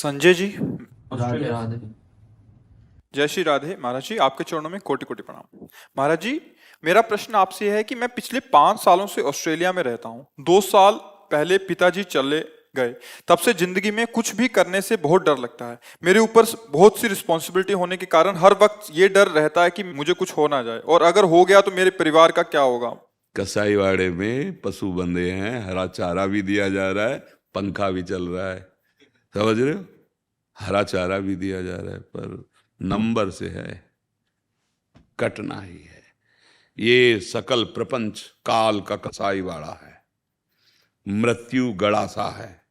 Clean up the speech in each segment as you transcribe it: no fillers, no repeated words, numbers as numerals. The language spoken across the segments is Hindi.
संजय जी, राधे ऑस्ट्रेलिया। राधे। जय श्री राधे। महाराज जी, आपके चरणों में कोटि कोटि प्रणाम। महाराज जी, मेरा प्रश्न आपसे है कि मैं पिछले 5 सालों से ऑस्ट्रेलिया में रहता हूँ। 2 साल पहले पिताजी चले गए। तब से जिंदगी में कुछ भी करने से बहुत डर लगता है। मेरे ऊपर बहुत सी रिस्पॉन्सिबिलिटी होने के कारण हर वक्त ये डर रहता है कि मुझे कुछ हो ना जाए, और अगर हो गया तो मेरे परिवार का क्या होगा। कसाईवाड़े में पशु बंधे हैं, हरा चारा भी दिया जा रहा है, पंखा भी चल रहा है, समझ रहे हो। हरा चारा भी दिया जा रहा है, पर नंबर से है, कटना ही है। ये सकल प्रपंच काल का कसाईवाड़ा है, मृत्यु गड़ासा है,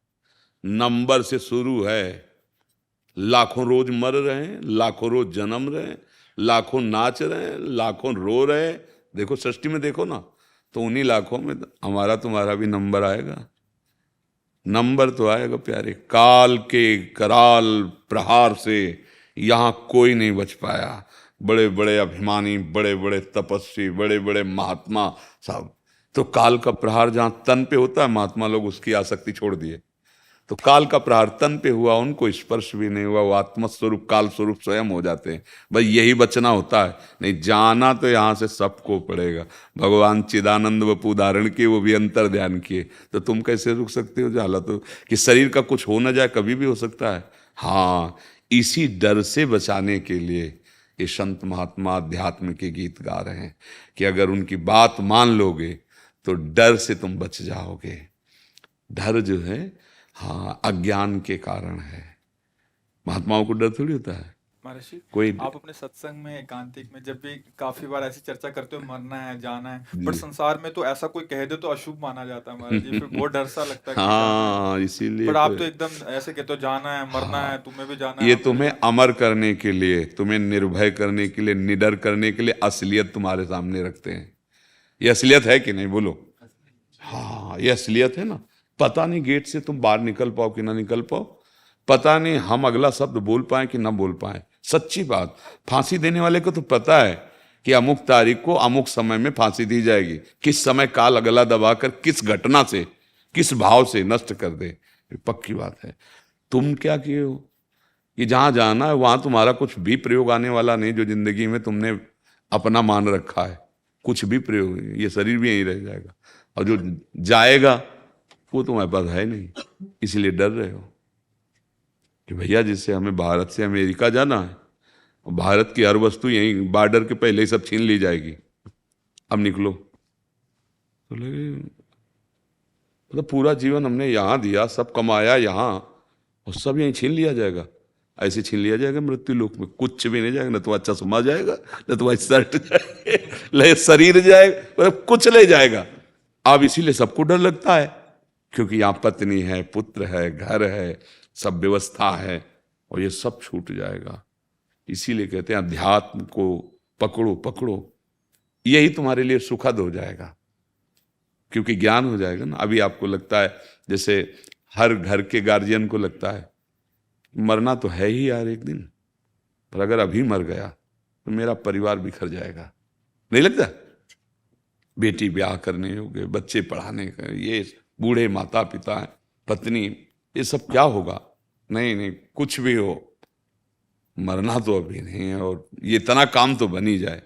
नंबर से शुरू है। लाखों रोज मर रहे हैं, लाखों रोज जन्म रहे हैं, लाखों नाच रहे हैं, लाखों रो रहे हैं। देखो सृष्टि में देखो ना, तो उन्हीं लाखों में हमारा तुम्हारा भी नंबर आएगा। नंबर तो आएगा प्यारे। काल के कराल प्रहार से यहाँ कोई नहीं बच पाया। बड़े बड़े अभिमानी, बड़े बड़े तपस्वी, बड़े बड़े महात्मा साहब, तो काल का प्रहार जहाँ तन पे होता है, महात्मा लोग उसकी आसक्ति छोड़ दिए। तो काल का प्रहार तन पे हुआ, उनको स्पर्श भी नहीं हुआ, वो आत्मस्वरूप काल स्वरूप स्वयं हो जाते हैं। भाई यही बचना होता है, नहीं जाना तो यहाँ से सबको पड़ेगा। भगवान चिदानंद वपु धारण किए, वो भी अंतर ध्यान किए, तो तुम कैसे रुक सकते हो। जाला तो कि शरीर का कुछ हो न जाए, कभी भी हो सकता है। हाँ, इसी डर से बचाने के लिए ये संत महात्मा अध्यात्म के गीत गा रहे हैं कि अगर उनकी बात मान लोगे तो डर से तुम बच जाओगे। डर जो है, हाँ, अज्ञान के कारण है। महात्माओं को डर थोड़ी होता है महाराज जी, कोई। आप अपने सत्संग में, एकांतिक में जब भी काफी बार ऐसी चर्चा करते हो, मरना है, जाना है, जी। बट संसार में तो ऐसा कोई कह दे तो अशुभ माना जाता है महाराज जी, फिर बहुत डर सा लगता है कि जाना हाँ, इसीलिए है। बट आप तो तो एकदम ऐसे कहते हो, जाना है, मरना है, तुम्हें भी जाना है, ये हमें भी तुम्हें जाना अमर करने के लिए, तुम्हें निर्भय करने के लिए, निडर करने के लिए असलियत तुम्हारे सामने रखते हैं। ये असलियत है कि नहीं, बोलो। हाँ, ये असलियत है ना। पता नहीं गेट से तुम बाहर निकल पाओ कि ना निकल पाओ, पता नहीं हम अगला शब्द बोल पाए कि ना बोल पाए। सच्ची बात, फांसी देने वाले को तो पता है कि अमुक तारीख को अमुक समय में फांसी दी जाएगी। किस समय काल अगला दबाकर किस घटना से, किस भाव से नष्ट कर दे, ये पक्की बात है। तुम क्या किए हो कि जहां जाना है वहां तुम्हारा कुछ भी प्रयोग आने वाला नहीं। जो जिंदगी में तुमने अपना मान रखा है, कुछ भी प्रयोग, ये शरीर भी यहीं रह जाएगा, और जो जाएगा वो तुम्हारे पास है नहीं। इसलिए डर रहे हो कि भैया जिससे हमें भारत से अमेरिका जाना है, और भारत की हर वस्तु यहीं बॉर्डर के पहले ही सब छीन ली जाएगी, अब निकलो। तो लगे मतलब पूरा जीवन हमने यहाँ दिया, सब कमाया यहाँ, और सब यहीं छीन लिया जाएगा। ऐसे छीन लिया जाएगा मृत्यु लोक में, कुछ भी नहीं जाएगा। न तो अच्छा सुमा जाएगा, न तो शर्ट जाएगा, शरीर जाएगा, मतलब कुछ ले जाएगा। अब इसीलिए सबको डर लगता है, क्योंकि यहाँ पत्नी है, पुत्र है, घर है, सब व्यवस्था है, और ये सब छूट जाएगा। इसीलिए कहते हैं अध्यात्म को पकड़ो पकड़ो, यही तुम्हारे लिए सुखद हो जाएगा, क्योंकि ज्ञान हो जाएगा ना। अभी आपको लगता है, जैसे हर घर के गार्जियन को लगता है मरना तो है ही यार एक दिन, पर अगर अभी मर गया तो मेरा परिवार बिखर जाएगा, नहीं लगता। बेटी ब्याह करने होंगे, बच्चे पढ़ाने का, ये बूढ़े माता पिता हैं, पत्नी, ये सब क्या होगा। नहीं नहीं, कुछ भी हो, मरना तो अभी नहीं है, और ये इतना काम तो बन ही जाए।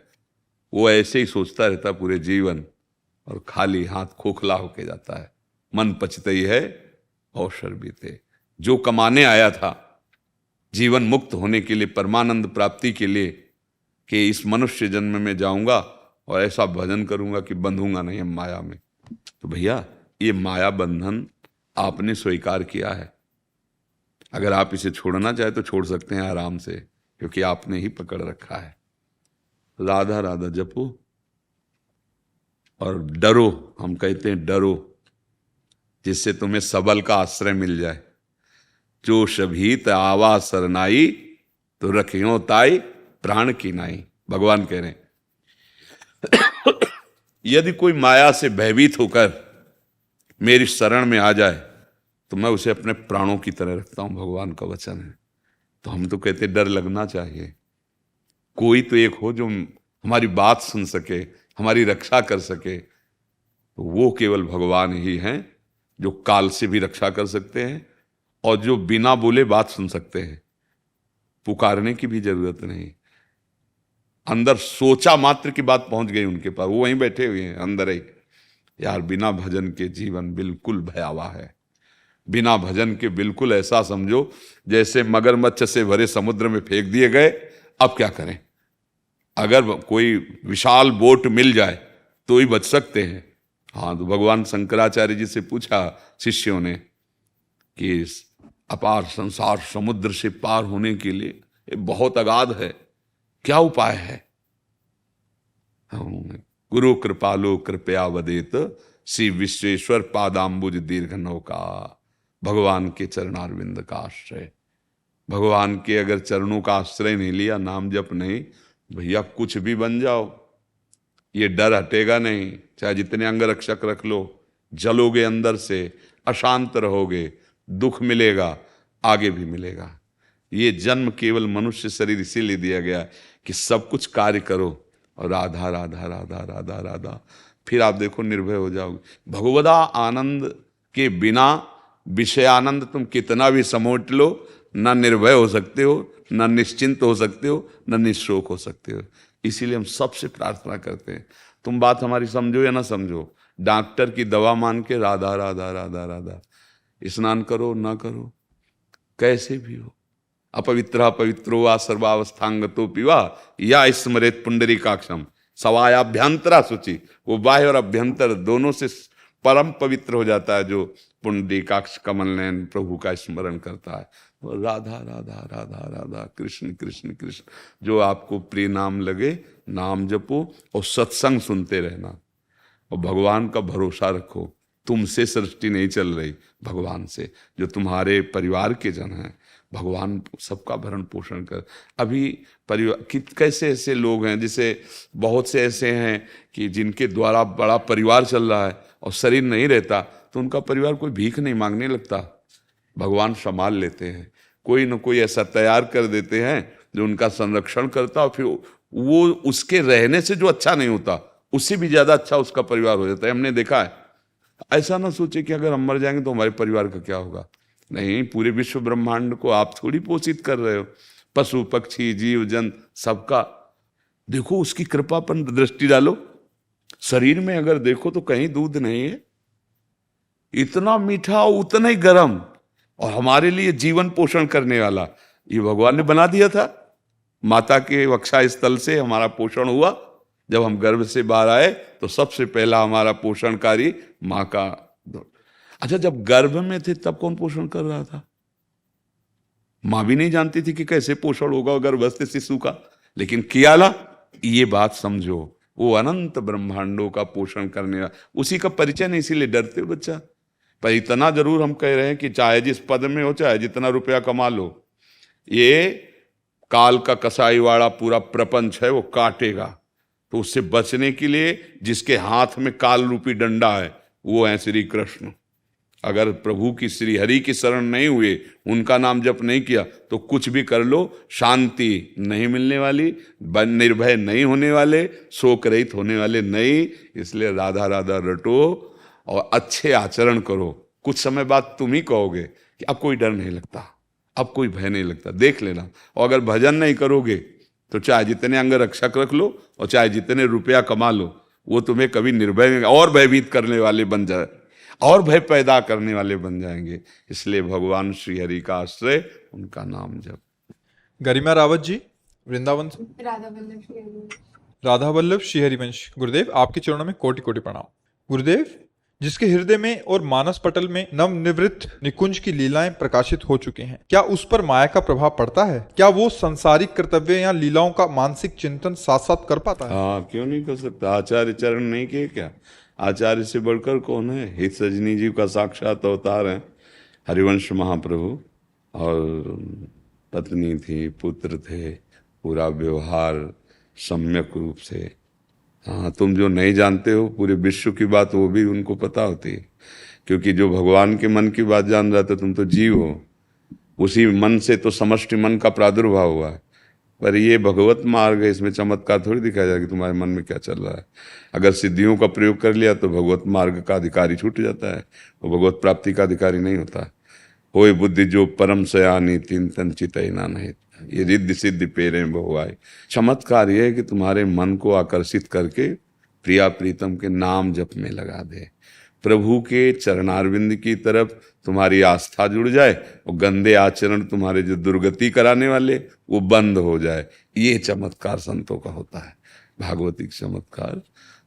वो ऐसे ही सोचता रहता पूरे जीवन, और खाली हाथ खोखला होके जाता है। मन पचते ही है अवसर बीते। जो कमाने आया था जीवन मुक्त होने के लिए, परमानंद प्राप्ति के लिए, कि इस मनुष्य जन्म में जाऊंगा और ऐसा भजन करूंगा कि बंधूंगा नहीं हम माया में। तो भैया ये माया बंधन आपने स्वीकार किया है। अगर आप इसे छोड़ना चाहे तो छोड़ सकते हैं आराम से, क्योंकि आपने ही पकड़ रखा है। राधा राधा जपो और डरो। हम कहते हैं डरो, जिससे तुम्हें सबल का आश्रय मिल जाए। जो शभीत आवा सरनाई, तो रखियो ताई प्राण की नाई। भगवान कह रहे हैं यदि कोई माया से भयभीत होकर मेरी शरण में आ जाए तो मैं उसे अपने प्राणों की तरह रखता हूं, भगवान का वचन है। तो हम तो कहते डर लगना चाहिए। कोई तो एक हो जो हमारी बात सुन सके, हमारी रक्षा कर सके, तो वो केवल भगवान ही हैं, जो काल से भी रक्षा कर सकते हैं और जो बिना बोले बात सुन सकते हैं, पुकारने की भी जरूरत नहीं, अंदर सोचा मात्र की बात पहुंच गई उनके पास, वो वहीं बैठे हुए हैं अंदर ही। यार बिना भजन के जीवन बिल्कुल भयावह है। बिना भजन के बिल्कुल ऐसा समझो जैसे मगरमच्छ से भरे समुद्र में फेंक दिए गए। अब क्या करें? अगर कोई विशाल बोट मिल जाए तो ही बच सकते हैं। हाँ, तो भगवान शंकराचार्य जी से पूछा शिष्यों ने कि इस अपार संसार समुद्र से पार होने के लिए ये बहुत अगाध है, क्या उपाय है? गुरु कृपालो कृपया वदेत, श्री विश्वेश्वर पादाम्बुज दीर्घ नौका। भगवान के चरणारविंद का आश्रय, भगवान के अगर चरणों का आश्रय नहीं लिया, नाम जप नहीं, भैया कुछ भी बन जाओ, ये डर हटेगा नहीं। चाहे जितने अंग रक्षक रख लो, जलोगे अंदर से, अशांत रहोगे, दुख मिलेगा, आगे भी मिलेगा। ये जन्म केवल मनुष्य शरीर इसीलिए दिया गया कि सब कुछ कार्य करो और राधा राधा राधा राधा राधा, फिर आप देखो निर्भय हो जाओगे। भगवदा आनंद के बिना विषयानंद तुम कितना भी समेट लो, ना निर्भय हो सकते हो, ना निश्चिंत हो सकते हो, ना निशोक हो सकते हो। इसीलिए हम सबसे प्रार्थना करते हैं, तुम बात हमारी समझो या ना समझो, डॉक्टर की दवा मान के राधा राधा राधा राधा, स्नान करो ना करो, कैसे भी हो, अपवित्र पवित्रो वा सर्वावस्थांगतो पिवा या स्मरेत पुंडरीकाक्षम सवायाभ्यंतरा शुचि। वो बाह्य और अभ्यंतर दोनों से परम पवित्र हो जाता है जो पुंडरीकाक्ष कमल नयन प्रभु का स्मरण करता है। वो राधा राधा राधा राधा, कृष्ण कृष्ण कृष्ण। जो आपको प्रिय नाम लगे, नाम जपो और सत्संग सुनते रहना, और भगवान का भरोसा रखो। तुमसे सृष्टि नहीं चल रही, भगवान से। जो तुम्हारे परिवार के जन हैं, भगवान सबका भरण पोषण कर। अभी परिवार कैसे ऐसे लोग हैं, जिसे बहुत से ऐसे हैं कि जिनके द्वारा बड़ा परिवार चल रहा है और शरीर नहीं रहता, तो उनका परिवार कोई भीख नहीं मांगने लगता, भगवान संभाल लेते हैं। कोई न कोई ऐसा तैयार कर देते हैं जो उनका संरक्षण करता, और फिर वो उसके रहने से जो अच्छा नहीं होता, उससे भी ज्यादा अच्छा उसका परिवार हो जाता है। हमने देखा है। ऐसा ना सोचे कि अगर हम मर जाएंगे तो हमारे परिवार का क्या होगा। नहीं, पूरे विश्व ब्रह्मांड को आप थोड़ी पोषित कर रहे हो, पशु पक्षी जीव जंतु सबका। देखो उसकी कृपा पर दृष्टि डालो। शरीर में अगर देखो तो कहीं दूध नहीं है, इतना मीठा उतना ही गर्म, और हमारे लिए जीवन पोषण करने वाला ये भगवान ने बना दिया था। माता के वक्षा स्थल से हमारा पोषण हुआ। जब हम गर्भ से बाहर आए तो सबसे पहला हमारा पोषणकारी माँ का। अच्छा, जब गर्भ में थे तब कौन पोषण कर रहा था? माँ भी नहीं जानती थी कि कैसे पोषण होगा गर्भस्थ शिशु का, लेकिन किया ला। ये बात समझो, वो अनंत ब्रह्मांडों का पोषण करने वाला, उसी का परिचय नहीं, इसीलिए डरते हो बच्चा। पर इतना जरूर हम कह रहे हैं कि चाहे जिस पद में हो, चाहे जितना रुपया कमा लो, ये काल का कसाईवाड़ा पूरा प्रपंच है, वो काटेगा। तो उससे बचने के लिए जिसके हाथ में काल रूपी डंडा है वो है श्री कृष्ण। अगर प्रभु की श्री हरि की शरण नहीं हुए, उनका नाम जप नहीं किया, तो कुछ भी कर लो, शांति नहीं मिलने वाली, निर्भय नहीं होने वाले, शोक रहित होने वाले नहीं। इसलिए राधा राधा रटो और अच्छे आचरण करो। कुछ समय बाद तुम ही कहोगे कि अब कोई डर नहीं लगता, अब कोई भय नहीं लगता। देख लेना। और अगर भजन नहीं करोगे तो चाहे जितने अंग रक्षक रख लो और चाहे जितने रुपया कमा लो, वो तुम्हें कभी निर्भय और भयभीत करने वाले बन जाए, और भय पैदा करने वाले बन जाएंगे। इसलिए भगवान श्री हरि का आश्रय, उनका नाम जप। गरिमा रावत जी वृंदावन से। राधा वल्लभ श्री हरिवंश। गुरुदेव आपके चरणों में कोटि कोटि प्रणाम। गुरुदेव, जिसके हृदय में और मानस पटल में नवनिवृत्त निकुंज की लीलाएं प्रकाशित हो चुके हैं, क्या उस पर माया का प्रभाव पड़ता है? क्या वो संसारिक कर्तव्य या लीलाओं का मानसिक चिंतन साथ साथ कर पाता है? हाँ, क्यों नहीं कर सकता। आचार्य चरण नहीं किए क्या? आचार्य से बढ़कर कौन है? हित सजनी जी का साक्षात अवतार है हरिवंश महाप्रभु। और पत्नी थी, पुत्र थे, पूरा व्यवहार सम्यक रूप से। हाँ, तुम जो नहीं जानते हो पूरे विश्व की बात, वो भी उनको पता होती है, क्योंकि जो भगवान के मन की बात जान रहा था, तुम तो जीव हो, उसी मन से तो समष्टि मन का प्रादुर्भाव हुआ है। पर ये भगवत मार्ग है, इसमें चमत्कार थोड़ी दिखाया जाए कि तुम्हारे मन में क्या चल रहा है। अगर सिद्धियों का प्रयोग कर लिया तो भगवत मार्ग का अधिकारी छूट जाता है, वो भगवत प्राप्ति का अधिकारी नहीं होता। होय बुद्धि जो परम सयानी तीन तन चितैना नहीं। ये रिद्धि सिद्धि पेरे बहुआई। चमत्कार ये है कि तुम्हारे मन को आकर्षित करके प्रिया प्रीतम के नाम जप में लगा दे, प्रभु के चरणारविंद की तरफ तुम्हारी आस्था जुड़ जाए और गंदे आचरण तुम्हारे जो दुर्गति कराने वाले वो बंद हो जाए। ये चमत्कार संतों का होता है, भागवतिक चमत्कार।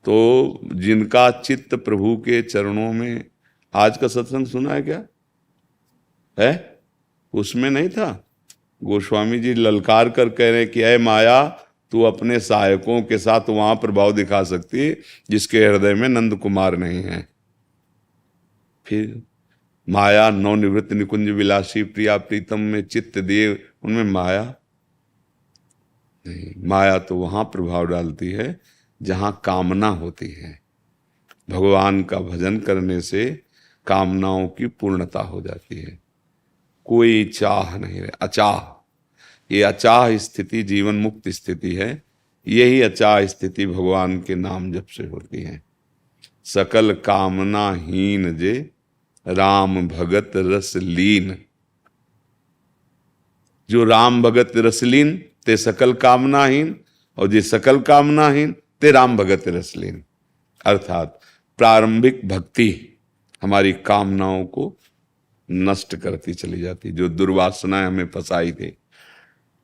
तो जिनका चित्त प्रभु के चरणों में, आज का सत्संग सुना है क्या है? उसमें नहीं था? गोस्वामी जी ललकार कर कह रहे कि ऐ माया, तू अपने सहायकों के साथ वहां प्रभाव दिखा सकती है जिसके हृदय में नंद कुमार नहीं है। फिर माया नवनिवृत्त निकुंज विलासी प्रिया प्रीतम में चित्त दिए, उनमें माया नहीं। माया तो वहां प्रभाव डालती है जहां कामना होती है। भगवान का भजन करने से कामनाओं की पूर्णता हो जाती है, कोई चाह नहीं रहे, अचाह। ये अचाह स्थिति जीवन मुक्त स्थिति है। यही अचाह स्थिति भगवान के नाम जप से होती है। सकल कामना हीन जे राम भगत रस लीन। जो राम भगत रसलीन ते सकल कामनाहीन, और जे सकल कामनाहीन ते राम भगत रसलीन। अर्थात प्रारंभिक भक्ति हमारी कामनाओं को नष्ट करती चली जाती, जो दुर्वासनाएं हमें फंसाई थी।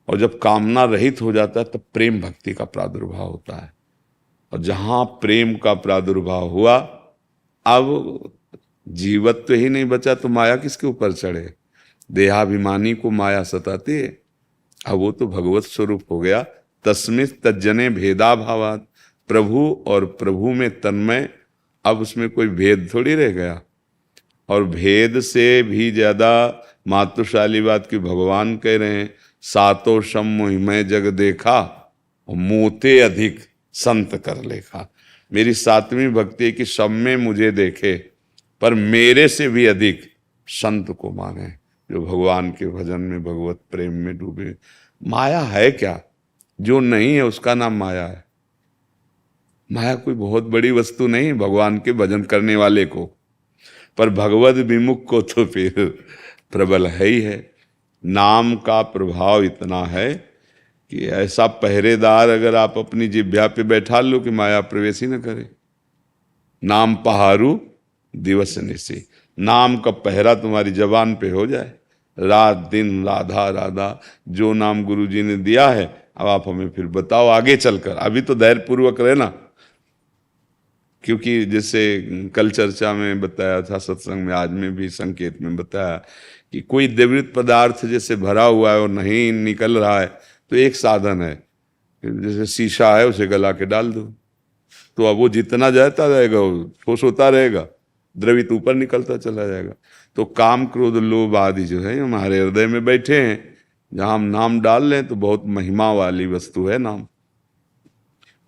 और जब कामना रहित हो जाता है तब प्रेम भक्ति का प्रादुर्भाव होता है। और जहां प्रेम का प्रादुर्भाव हुआ, अब जीवत्व ही नहीं बचा तो माया किसके ऊपर चढ़े? देहाभिमानी को माया सताती है, अब वो तो भगवत स्वरूप हो गया। तस्मित् तज्जने भेदा भावात। प्रभु और प्रभु में तन्मय, अब उसमें कोई भेद थोड़ी रह गया। और भेद से भी ज्यादा मातृशाली बात की भगवान कह रहे हैं, सातो शम मोहिमय जग देखा और मोते अधिक संत कर लेखा। मेरी सातवीं भक्ति है कि सब में मुझे देखे पर मेरे से भी अधिक संत को माने, जो भगवान के भजन में भगवत प्रेम में डूबे। माया है क्या? जो नहीं है उसका नाम माया है। माया कोई बहुत बड़ी वस्तु नहीं भगवान के भजन करने वाले को, पर भगवत विमुख को तो फिर प्रबल है ही है। नाम का प्रभाव इतना है कि ऐसा पहरेदार अगर आप अपनी जिह्वा पे बैठा लो कि माया प्रवेश ही न करे। नाम पहारू दिवस निसी, नाम का पहरा तुम्हारी जबान पे हो जाए, रात दिन राधा राधा। जो नाम गुरु जी ने दिया है, अब आप हमें फिर बताओ आगे चलकर। अभी तो धैर्य पूर्वक रहना, क्योंकि जैसे कल चर्चा में बताया था, सत्संग में आज में भी संकेत में बताया कि कोई द्रवित पदार्थ जैसे भरा हुआ है और नहीं निकल रहा है तो एक साधन है, जैसे शीशा है उसे गला के डाल दो, तो अब वो जितना जाता रहेगा वो ठोस होता रहेगा, द्रवित ऊपर निकलता चला जाएगा। तो काम क्रोध लोभ आदि जो है हमारे हृदय में बैठे हैं, जहां हम नाम डाल लें तो बहुत महिमा वाली वस्तु है नाम,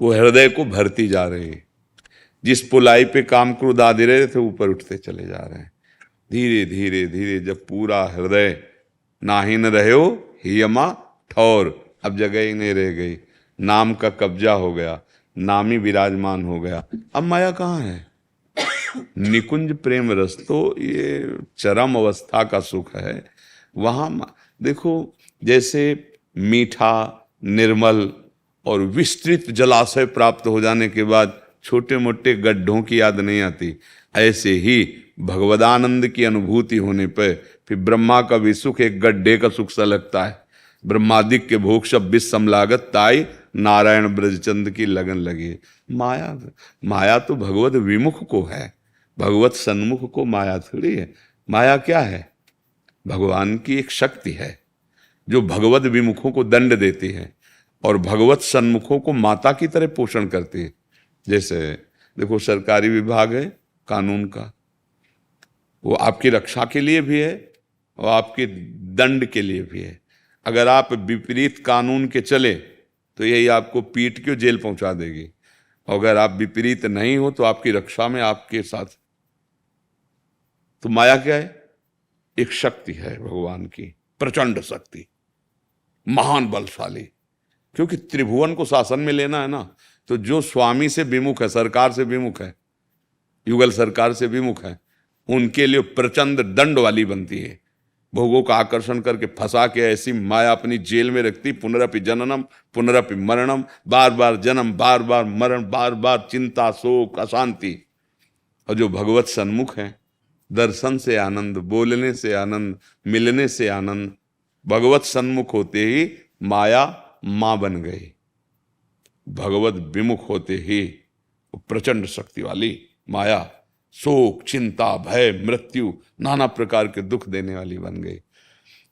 वो हृदय को भरती जा रही है। जिस पुलाई पे काम क्रोध आदि रहे थे ऊपर उठते चले जा रहे हैं। धीरे धीरे धीरे जब पूरा हृदय नाहीन रहे हो हियमा ठौर, अब जगह ही नहीं रह गई, नाम का कब्जा हो गया, नाम ही विराजमान हो गया। अब माया कहाँ है? निकुंज प्रेम रस तो ये चरम अवस्था का सुख है। वहां देखो, जैसे मीठा निर्मल और विस्तृत जलाशय प्राप्त हो जाने के बाद छोटे मोटे गड्ढों की याद नहीं आती, ऐसे ही भगवदानंद की अनुभूति होने पर फिर ब्रह्मा का भी सुख एक गड्ढे का सुख सा लगता है। ब्रह्मादिक के भोग सब विषम लागत ताई, नारायण ब्रजचंद की लगन लगी। माया तो भगवत विमुख को है, भगवत सन्मुख को माया थोड़ी है। माया क्या है? भगवान की एक शक्ति है जो भगवत विमुखों को दंड देती है और भगवत सन्मुखों को माता की तरह पोषण करती है। जैसे देखो, सरकारी विभाग है कानून का, वो आपकी रक्षा के लिए भी है और आपके दंड के लिए भी है। अगर आप विपरीत कानून के चले तो यही आपको पीट के जेल पहुंचा देगी, और अगर आप विपरीत नहीं हो तो आपकी रक्षा में आपके साथ। तो माया क्या है? एक शक्ति है भगवान की, प्रचंड शक्ति, महान बलशाली। क्योंकि त्रिभुवन को शासन में लेना है ना, तो जो स्वामी से विमुख है, सरकार से विमुख है, युगल सरकार से विमुख है, उनके लिए प्रचंड दंड वाली बनती है। भोगों का आकर्षण करके फंसा के ऐसी माया अपनी जेल में रखती, पुनरपि जननम पुनरपि मरणम, बार बार जन्म, बार बार मरण, बार बार चिंता, शोक, अशांति। और जो भगवत सन्मुख हैं, दर्शन से आनंद, बोलने से आनंद, मिलने से आनंद, भगवत सन्मुख होते ही माया मां बन गई। भगवत विमुख होते ही वो प्रचंड शक्ति वाली माया शोक, चिंता, भय, मृत्यु, नाना प्रकार के दुख देने वाली बन गई।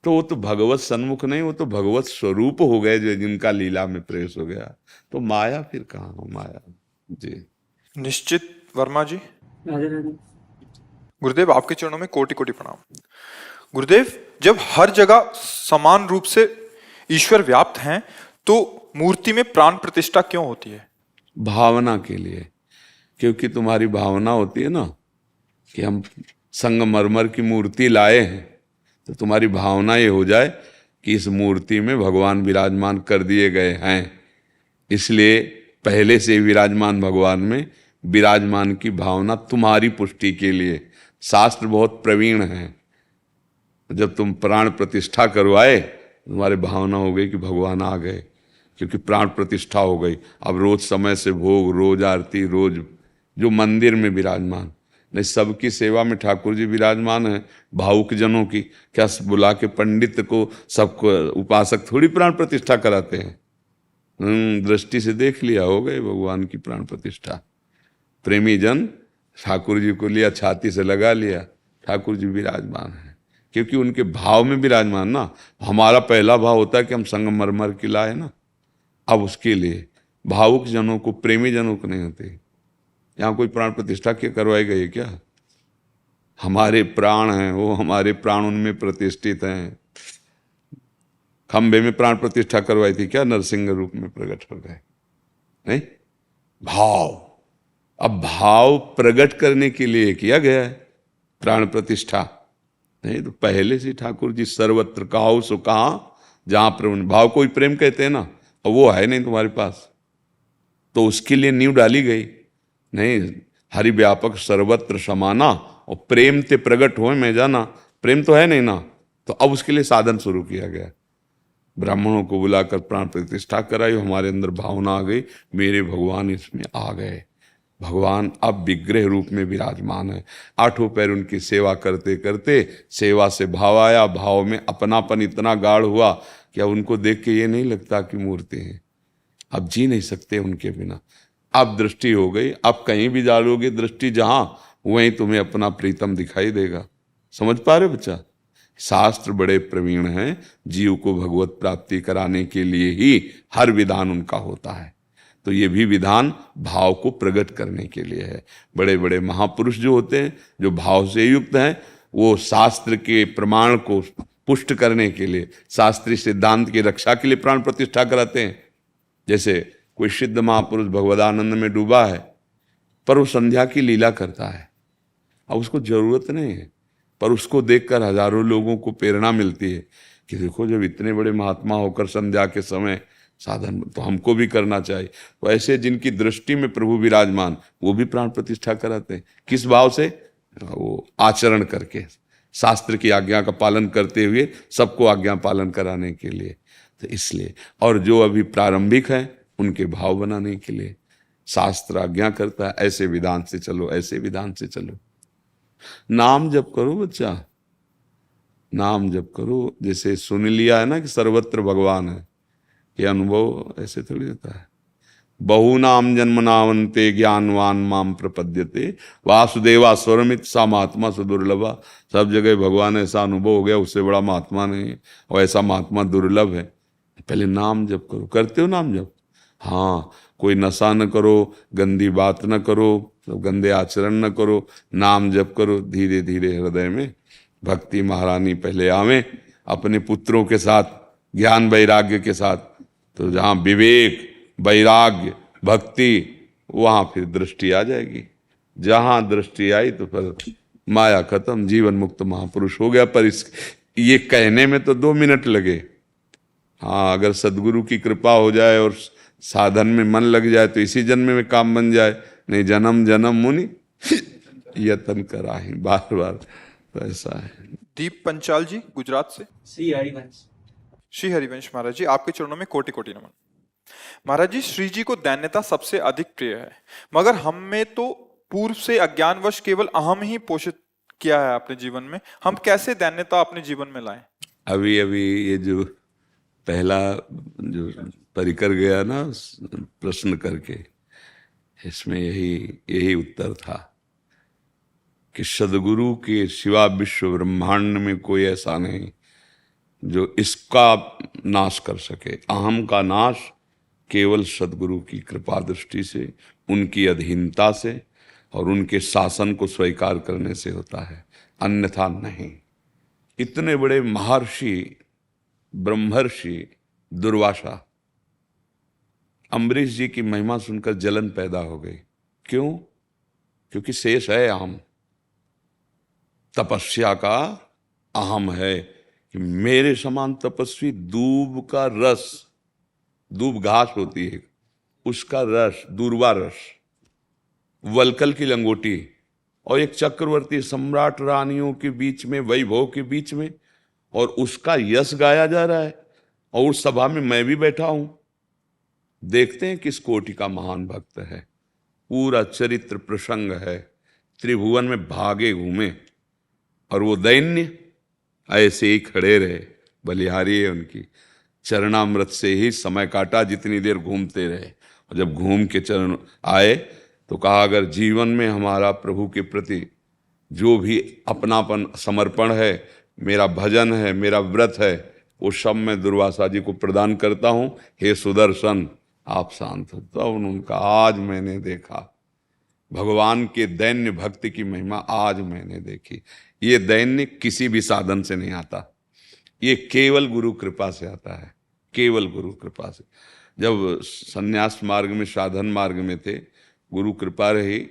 तो वो तो भगवत सन्मुख नहीं, वो तो भगवत स्वरूप हो गए, जो जिनका लीला में प्रवेश हो गया। तो माया फिर कहाँ हो माया जी। निश्चित वर्मा जी। राधे राधे। गुरुदेव आपके चरणों में कोटि कोटि प्रणाम। गुरुदेव, जब हर जगह समान रूप से ईश्वर व्याप्त हैं, तो मूर्ति में प्राण प्रतिष्ठा क्यों होती है? भावना के लिए, क्योंकि तुम्हारी भावना होती है ना कि हम संगमरमर की मूर्ति लाए हैं, तो तुम्हारी भावना ये हो जाए कि इस मूर्ति में भगवान विराजमान कर दिए गए हैं, इसलिए पहले से विराजमान भगवान में विराजमान की भावना तुम्हारी पुष्टि के लिए। शास्त्र बहुत प्रवीण है। जब तुम प्राण प्रतिष्ठा करवाए, तुम्हारी भावना हो गई कि भगवान आ गए, क्योंकि प्राण प्रतिष्ठा हो गई। अब रोज समय से भोग, रोज आरती, रोज जो मंदिर में विराजमान, नहीं सबकी सेवा में ठाकुर जी विराजमान है। भावुक जनों की क्या बुला के पंडित को, सबको उपासक थोड़ी प्राण प्रतिष्ठा कराते हैं। दृष्टि से देख लिया, हो गए भगवान की प्राण प्रतिष्ठा। प्रेमी जन ठाकुर जी को लिया, छाती से लगा लिया, ठाकुर जी विराजमान है, क्योंकि उनके भाव में विराजमान ना। हमारा पहला भाव होता है कि हम संगमरमर की लाए ना, अब उसके लिए भावुक जनों को, प्रेमी जनों को नहीं होते। यहाँ कोई प्राण प्रतिष्ठा क्या करवाई गई क्या? हमारे प्राण हैं, वो हमारे प्राण उनमें प्रतिष्ठित हैं। खंबे में प्राण प्रतिष्ठा करवाई थी क्या? नरसिंह रूप में प्रकट हो गए। नहीं, भाव। अब भाव प्रकट करने के लिए किया गया है प्राण प्रतिष्ठा। नहीं तो पहले से ठाकुर जी सर्वत्र कहाओ सो कहा, जहां पर भाव को ही प्रेम कहते हैं ना, और वो है नहीं तुम्हारे पास, तो उसके लिए नींव डाली गई। नहीं, हरि व्यापक सर्वत्र समाना, और प्रेम ते प्रगट हो मैं जाना, प्रेम तो है नहीं ना, तो अब उसके लिए साधन शुरू किया गया। ब्राह्मणों को बुलाकर प्राण प्रतिष्ठा कराई, हमारे अंदर भावना आ गई, मेरे भगवान इसमें आ गए। भगवान अब विग्रह रूप में विराजमान है। आठों पैर उनकी सेवा करते करते सेवा से भाव आया, भाव में अपनापन इतना गाढ़ हुआ कि अब उनको देख के ये नहीं लगता कि मूर्ति है। अब जी नहीं सकते उनके बिना। अब दृष्टि हो गई, अब कहीं भी डालोगे दृष्टि जहां, वहीं तुम्हें अपना प्रीतम दिखाई देगा। समझ पा रहे बच्चा? शास्त्र बड़े प्रवीण हैं, जीव को भगवत प्राप्ति कराने के लिए ही हर विधान उनका होता है। तो ये भी विधान भाव को प्रकट करने के लिए है। बड़े बड़े महापुरुष जो होते हैं, जो भाव से युक्त हैं, वो शास्त्र के प्रमाण को पुष्ट करने के लिए, शास्त्रीय सिद्धांत की रक्षा के लिए प्राण प्रतिष्ठा कराते हैं। जैसे कोई सिद्ध महापुरुष भगवदानंद में डूबा है, पर वो संध्या की लीला करता है। अब उसको जरूरत नहीं है, पर उसको देखकर हजारों लोगों को प्रेरणा मिलती है कि देखो, जब इतने बड़े महात्मा होकर संध्या के समय साधन, तो हमको भी करना चाहिए। तो ऐसे जिनकी दृष्टि में प्रभु विराजमान, वो भी प्राण प्रतिष्ठा कराते हैं। किस भाव से? वो आचरण करके, शास्त्र की आज्ञा का पालन करते हुए सबको आज्ञा पालन कराने के लिए। तो इसलिए, और जो अभी प्रारंभिक है, उनके भाव बनाने के लिए शास्त्र आज्ञा करता है, ऐसे विधान से चलो, ऐसे विधान से चलो। नाम जप करो बच्चा, नाम जप करो। जैसे सुन लिया है ना कि सर्वत्र भगवान है, ये अनुभव ऐसे थोड़ी होता है। बहुनाम जन्मनावन्ते ज्ञानवान माम प्रपद्यते वासुदेवा स्वरमित सा महात्मा सुदुर्लभा। सब जगह भगवान ऐसा अनुभव हो गया, उससे बड़ा महात्मा नहीं है, और ऐसा महात्मा दुर्लभ है। पहले नाम जप करो। करते हो नाम जप? हाँ, कोई नशा न करो, गंदी बात न करो, गंदे आचरण न करो, नाम जप करो। धीरे धीरे हृदय में भक्ति महारानी पहले आवे, अपने पुत्रों के साथ, ज्ञान वैराग्य के साथ। तो जहाँ विवेक, वैराग्य, भक्ति, वहाँ फिर दृष्टि आ जाएगी। जहाँ दृष्टि आई तो फिर माया खत्म, जीवन मुक्त महापुरुष हो गया। पर इस ये कहने में तो 2 मिनट लगे। हाँ, अगर सदगुरु की कृपा हो जाए और साधन में मन लग जाए तो इसी जन्म में काम बन जाए। नहीं, जन्म जन्म मुनि यतन कराहि, बार बार। तो ऐसा है। दीप पंचाल जी गुजरात से। श्री हरिवंश। श्री हरिवंश महाराज जी, आपके चरणों में कोटि कोटि नमन। महाराज जी, श्री जी को दैन्यता सबसे अधिक प्रिय है, मगर हम में तो पूर्व से अज्ञानवश केवल अहम ही पोषित किया है अपने जीवन में। हम कैसे दैन्यता अपने जीवन में लाएं? अभी अभी ये जो पहला जो परिकर गया ना प्रश्न करके, इसमें यही उत्तर था कि सदगुरु के सिवा विश्व ब्रह्मांड में कोई ऐसा नहीं जो इसका नाश कर सके। अहम का नाश केवल सदगुरु की कृपा दृष्टि से, उनकी अधीनता से और उनके शासन को स्वीकार करने से होता है, अन्यथा नहीं। इतने बड़े महर्षि ब्रह्मर्षि दुर्वासा, अम्बरीश जी की महिमा सुनकर जलन पैदा हो गई। क्यों? क्योंकि शेष है अहम। तपस्या का अहम है कि मेरे समान तपस्वी दूब का रस, दूब घास होती है, उसका रस, दूर्वा रस, वलकल की लंगोटी और एक चक्रवर्ती सम्राट रानियों के बीच में, वैभव के बीच में, और उसका यश गाया जा रहा है और उस सभा में मैं भी बैठा हूं। देखते हैं किस कोटि का महान भक्त है। पूरा चरित्र प्रसंग है, त्रिभुवन में भागे घूमे और वो दैन्य ऐसे ही खड़े रहे। बलिहारी है उनकी, चरणामृत से ही समय काटा, जितनी देर घूमते रहे। और जब घूम के चरण आए तो कहा, अगर जीवन में हमारा प्रभु के प्रति जो भी अपनापन समर्पण है, मेरा भजन है, मेरा व्रत है, वो सब मैं दुर्वासा जी को प्रदान करता हूं। हे सुदर्शन, आप शांत हो। तब उनका आज मैंने देखा भगवान के दैन्य भक्ति की महिमा, आज मैंने देखी। ये दैन्य किसी भी साधन से नहीं आता, ये केवल गुरु कृपा से आता है, केवल गुरु कृपा से। जब संन्यास मार्ग में, साधन मार्ग में थे, गुरु कृपा रही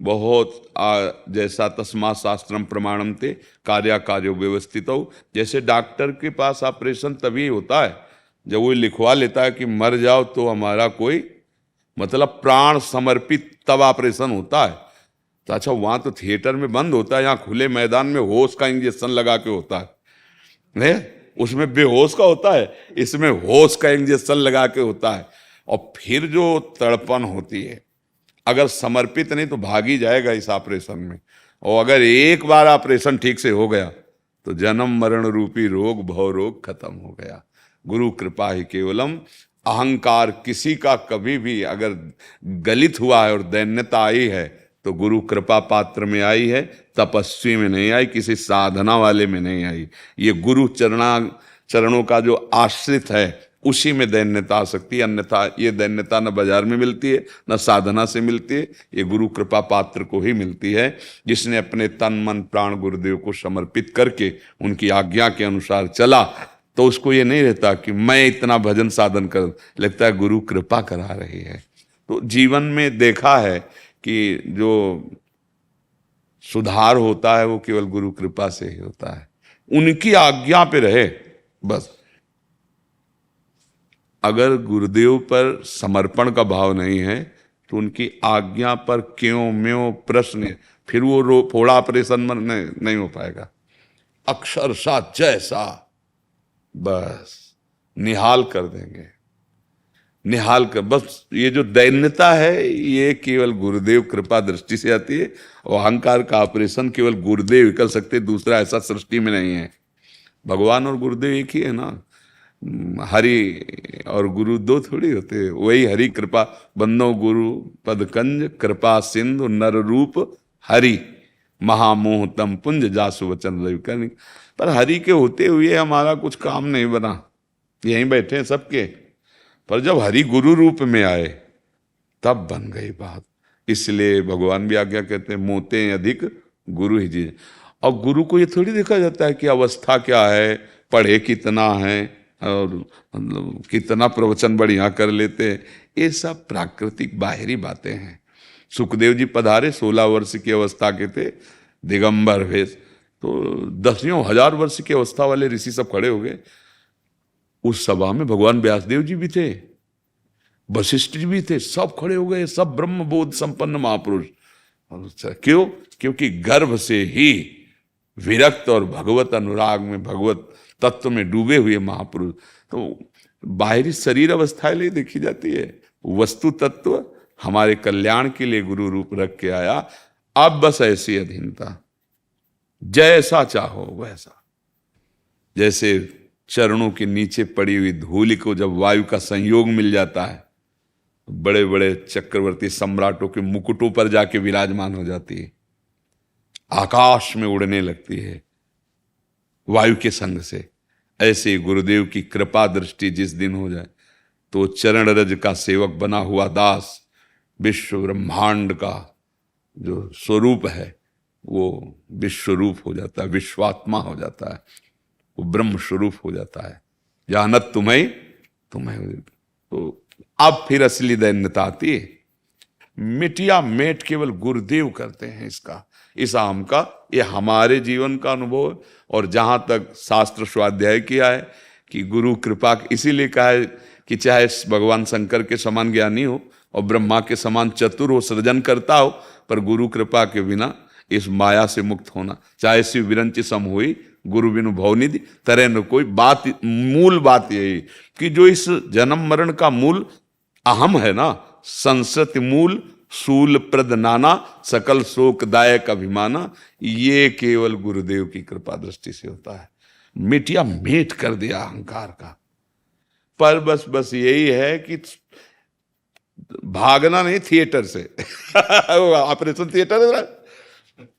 बहुत। जैसा तस्मा शास्त्रम प्रमाणम थे कार्या कार्यो व्यवस्थित हो। जैसे डॉक्टर के पास ऑपरेशन तभी होता है जब वो लिखवा लेता है कि मर जाओ तो हमारा कोई मतलब प्राण समर्पित, तब ऑपरेशन होता है। तो अच्छा, वहां तो थिएटर में बंद होता है, यहाँ खुले मैदान में होश का इंजेक्शन लगा के होता है। नहीं, उसमें बेहोश का होता है, इसमें होश का इंजेक्शन लगा के होता है। और फिर जो तड़पन होती है, अगर समर्पित नहीं तो भागी जाएगा इस ऑपरेशन में। और अगर एक बार ऑपरेशन ठीक से हो गया तो जन्म मरण रूपी रोग, भव रोग खत्म हो गया। गुरु कृपा ही केवलम। अहंकार किसी का कभी भी अगर गलित हुआ है और दैन्यता आई है तो गुरु कृपा पात्र में आई है, तपस्वी में नहीं आई, किसी साधना वाले में नहीं आई। ये गुरु चरणों का जो आश्रित है उसी में दैन्यता आ सकती है। अन्यथा ये दैन्यता न बाजार में मिलती है, न साधना से मिलती है, ये गुरु कृपा पात्र को ही मिलती है, जिसने अपने तन मन प्राण गुरुदेव को समर्पित करके उनकी आज्ञा के अनुसार चला। तो उसको ये नहीं रहता कि मैं इतना भजन साधन कर, लगता है गुरु कृपा करा रही है। तो जीवन में देखा है कि जो सुधार होता है वो केवल गुरु कृपा से ही होता है। उनकी आज्ञा पे रहे बस। अगर गुरुदेव पर समर्पण का भाव नहीं है तो उनकी आज्ञा पर क्यों म्यों प्रश्न, फिर वो फोड़ा ऑपरेशन में नहीं हो पाएगा। अक्षरशः जैसा बस निहाल कर देंगे, निहाल कर। बस ये जो दैन्यता है ये केवल गुरुदेव कृपा दृष्टि से आती है। और अहंकार का ऑपरेशन केवल गुरुदेव ही कर सकते, दूसरा ऐसा सृष्टि में नहीं है। भगवान और गुरुदेव एक ही है ना, हरि और गुरु दो थोड़ी होते। वही हरि कृपा बंदो गुरु पदकंज कृपा सिंधु नर रूप हरि महामोह तम पुंज जासु वचन रवि। पर हरि के होते हुए हमारा कुछ काम नहीं बना, यहीं बैठे हैं सबके। पर जब हरि गुरु रूप में आए तब बन गई बात। इसलिए भगवान भी आज्ञा कहते हैं, मोते अधिक गुरु ही जी। और गुरु को ये थोड़ी देखा जाता है कि अवस्था क्या है, पढ़े कितना है और मतलब कितना प्रवचन बढ़िया कर लेते हैं। ये सब प्राकृतिक बाहरी बातें हैं। सुखदेव जी पधारे, 16 वर्ष की अवस्था के थे, दिगंबर वेश। तो 10,000 वर्ष की अवस्था वाले ऋषि सब खड़े हो गए। उस सभा में भगवान व्यासदेव जी भी थे, वशिष्ठ जी भी थे, सब खड़े हो गए, सब ब्रह्म बोध संपन्न महापुरुष। क्यों? क्योंकि गर्भ से ही विरक्त और भगवत अनुराग में, भगवत तत्व में डूबे हुए महापुरुष। तो बाहरी शरीर अवस्थाएं नहीं देखी जाती है, वस्तु तत्व हमारे कल्याण के लिए गुरु रूप रख के आया। अब बस ऐसी अधीनता, जैसा चाहो वैसा। जैसे चरणों के नीचे पड़ी हुई धूलि को जब वायु का संयोग मिल जाता है, बड़े बड़े चक्रवर्ती सम्राटों के मुकुटों पर जाके विराजमान हो जाती है, आकाश में उड़ने लगती है वायु के संग से। ऐसे गुरुदेव की कृपा दृष्टि जिस दिन हो जाए तो चरण रज का सेवक बना हुआ दास विश्व ब्रह्मांड का जो स्वरूप है वो विश्वरूप हो जाता है, विश्वात्मा हो जाता है, वो ब्रह्म स्वरूप हो जाता है। जानत तुम्हें तुम्हें। तो अब फिर असली दैन्यता आती है। मिटिया मेट केवल गुरुदेव करते हैं इसका, इस आम का। ये हमारे जीवन का अनुभव है। और जहां तक शास्त्र स्वाध्याय किया है कि गुरु कृपा, इसीलिए कहा है कि चाहे भगवान शंकर के समान ज्ञानी हो और ब्रह्मा के समान चतुर हो, सृजन करता हो, पर गुरु कृपा के बिना इस माया से मुक्त होना। चाहे शिव विरंच सम हुई गुरु बिनु भवनिधि तरह न कोई। बात, मूल बात यही कि जो इस जन्म मरण का मूल अहम है ना, संसत मूल सूल प्रद नाना सकल शोक दायक अभिमाना, ये केवल गुरुदेव की कृपा दृष्टि से होता है। मिटिया मेट कर दिया अहंकार का। पर बस यही है कि भागना नहीं थिएटर से। ऑपरेशन थिएटर है ना,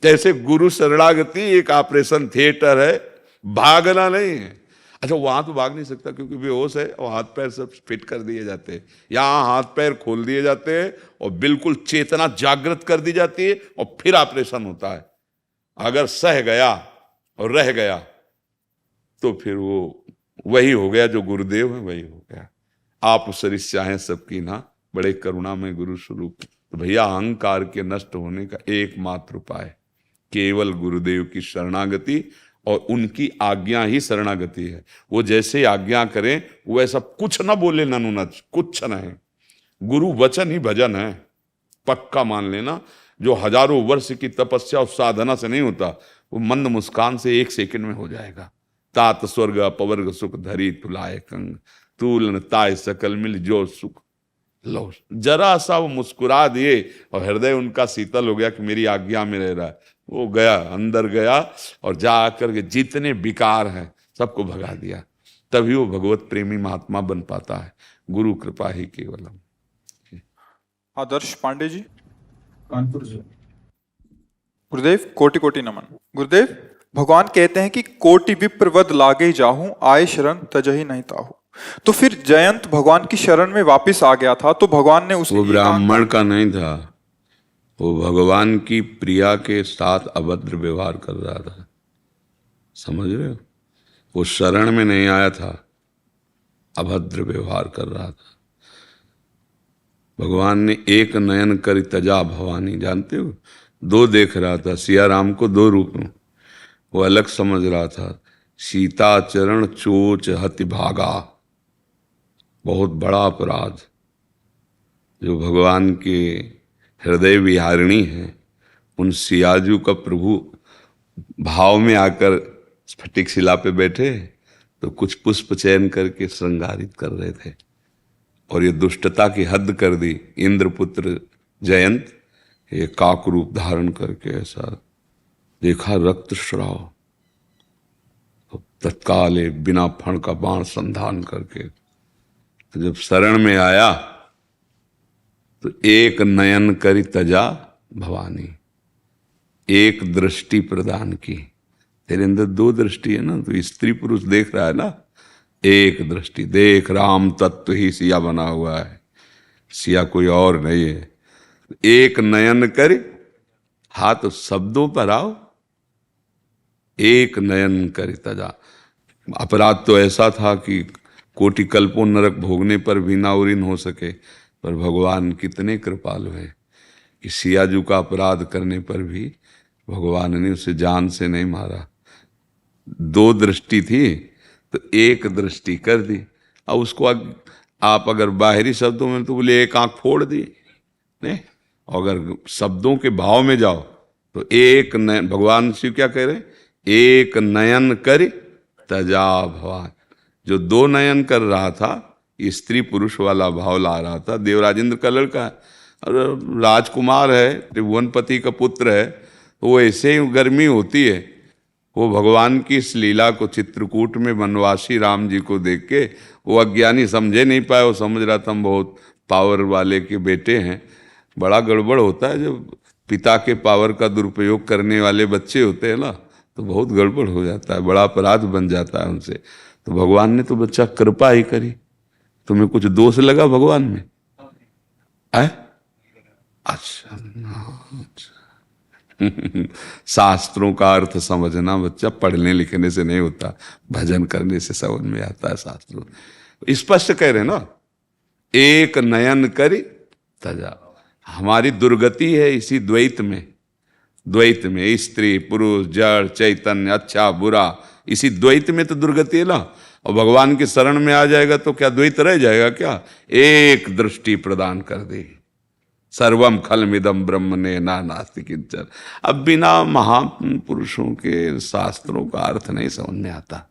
जैसे गुरु शरणागति एक ऑपरेशन थिएटर है, भागना नहीं है। अच्छा, वहां तो भाग नहीं सकता क्योंकि बेहोश है और हाथ पैर सब फिट कर दिए जाते हैं। यहाँ हाथ पैर खोल दिए जाते हैं और बिल्कुल चेतना जागृत कर दी जाती है और फिर ऑपरेशन होता है। अगर सह गया और रह गया तो फिर वो वही हो गया जो गुरुदेव है, वही हो गया। आप सरिस चाहें सबकी ना, बड़े करुणा में गुरु स्वरूप। तो भैया, अहंकार के नष्ट होने का एकमात्र उपाय केवल गुरुदेव की शरणागति और उनकी आज्ञा ही शरणागति है। वो जैसे आज्ञा करें वैसा कुछ ना बोले, ननुनच कुछ नहीं। गुरु वचन ही भजन है, पक्का मान लेना। जो हजारों वर्ष की तपस्या और साधना से नहीं होता, वो मंद मुस्कान से 1 सेकंड में हो जाएगा। तात स्वर्ग अपवर्ग सुख धरी तुलाए कंग, तूलन ताय सकल मिल जो सुख लो। जरा सा वो मुस्कुरा दिए और हृदय उनका शीतल हो गया कि मेरी आज्ञा में रह रहा है। वो गया, अंदर गया और जा आकर के जितने विकार हैं सबको भगा दिया। तभी वो भगवत प्रेमी महात्मा बन पाता है। गुरु कृपा ही केवलम। आदर्श पांडे जी, कानपुर से। गुरुदेव कोटि कोटि नमन। गुरुदेव, भगवान कहते हैं कि कोटि विप्रवद लागे जाहूं, आए शरण तजहि नहीं ताहू। तो फिर जयंत भगवान की शरण में वापस आ गया था, तो भगवान ने उसे, वो ब्राह्मण का नहीं था, वो भगवान की प्रिया के साथ अभद्र व्यवहार कर रहा था। समझ रहे हो? वो शरण में नहीं आया था, अभद्र व्यवहार कर रहा था। भगवान ने एक नयन कर तजा भवानी, जानते हो, 2 देख रहा था सिया राम को 2 रूप में। वो अलग समझ रहा था। सीता चरण चोच हति भागा, बहुत बड़ा अपराध। जो भगवान के हृदय विहारिणी है, उन सियाजू का प्रभु भाव में आकर स्फटिक शिला पे बैठे तो कुछ पुष्प चयन करके श्रृंगारित कर रहे थे। और ये दुष्टता की हद कर दी। इंद्रपुत्र जयंत ये काक रूप धारण करके ऐसा देखा, रक्त श्राव, तो तत्काल बिना फण का बाण संधान करके तो जब शरण में आया तो एक नयन करी तजा भवानी, एक दृष्टि प्रदान की। तेरे अंदर 2 दृष्टि है ना, तो स्त्री पुरुष देख रहा है ना, एक दृष्टि देख। राम तत्व ही सिया बना हुआ है, सिया कोई और नहीं है। एक नयन कर, हाथ शब्दों पर आओ, एक नयन कर तजा। अपराध तो ऐसा था कि कोटि कल्पों नरक भोगने पर भी ना उरीन हो सके, पर भगवान कितने कृपालु हैं कि सियाजू का अपराध करने पर भी भगवान ने उसे जान से नहीं मारा। 2 दृष्टि थी तो एक दृष्टि कर दी। अब उसको आप अगर बाहरी शब्दों में तो बोले एक आंख फोड़ दी, नहीं, अगर शब्दों के भाव में जाओ तो एक नयन। भगवान शिव क्या कह रहे हैं? एक नयन कर तजा भवान। जो दो नयन कर रहा था, स्त्री पुरुष वाला भाव ला रहा था। देवराजेंद्र का लड़का है और राजकुमार है, त्रिभुवनपति का पुत्र है, तो वो ऐसे ही गर्मी होती है। वो भगवान की इस लीला को चित्रकूट में वनवासी राम जी को देख के वो अज्ञानी समझे नहीं पाए। वो समझ रहा था हम बहुत पावर वाले के बेटे हैं। बड़ा गड़बड़ होता है जब पिता के पावर का दुरुपयोग करने वाले बच्चे होते हैं ना, तो बहुत गड़बड़ हो जाता है, बड़ा अपराध बन जाता है उनसे। तो भगवान ने तो बच्चा कृपा ही करी। तुम्हें कुछ दोष लगा भगवान में? है? अच्छा, शास्त्रों का अर्थ समझना बच्चा पढ़ने लिखने से नहीं होता, भजन करने से समझ में आता है। शास्त्रों स्पष्ट कह रहे ना, एक नयन करि तजा। हमारी दुर्गति है इसी द्वैत में। द्वैत में स्त्री पुरुष जड़ चैतन्य अच्छा बुरा, इसी द्वैत में तो दुर्गति है ना। और भगवान की शरण में आ जाएगा तो क्या द्वैत रह जाएगा क्या? एक दृष्टि प्रदान कर दे, सर्वम खलमिदम ब्रह्म ने ना नास्ति किंचन। अब बिना महापुरुषों के शास्त्रों का अर्थ नहीं समझ में आता।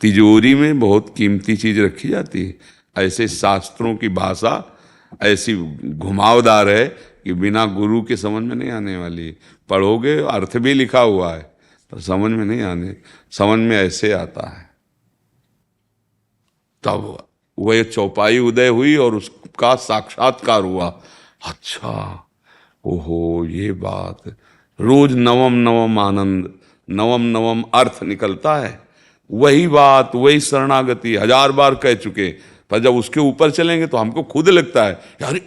तिजोरी में बहुत कीमती चीज रखी जाती है, ऐसे शास्त्रों की भाषा ऐसी घुमावदार है कि बिना गुरु के समझ में नहीं आने वाली। पढ़ोगे अर्थ भी लिखा हुआ है पर समझ में नहीं आने, समझ में ऐसे आता है। तब वह चौपाई उदय हुई और उसका साक्षात्कार हुआ। अच्छा, ओहो ये बात, रोज नवम नवम आनंद, नवम नवम अर्थ निकलता है। वही बात, वही शरणागति 1000 बार कह चुके, पर जब उसके ऊपर चलेंगे तो हमको खुद लगता है यार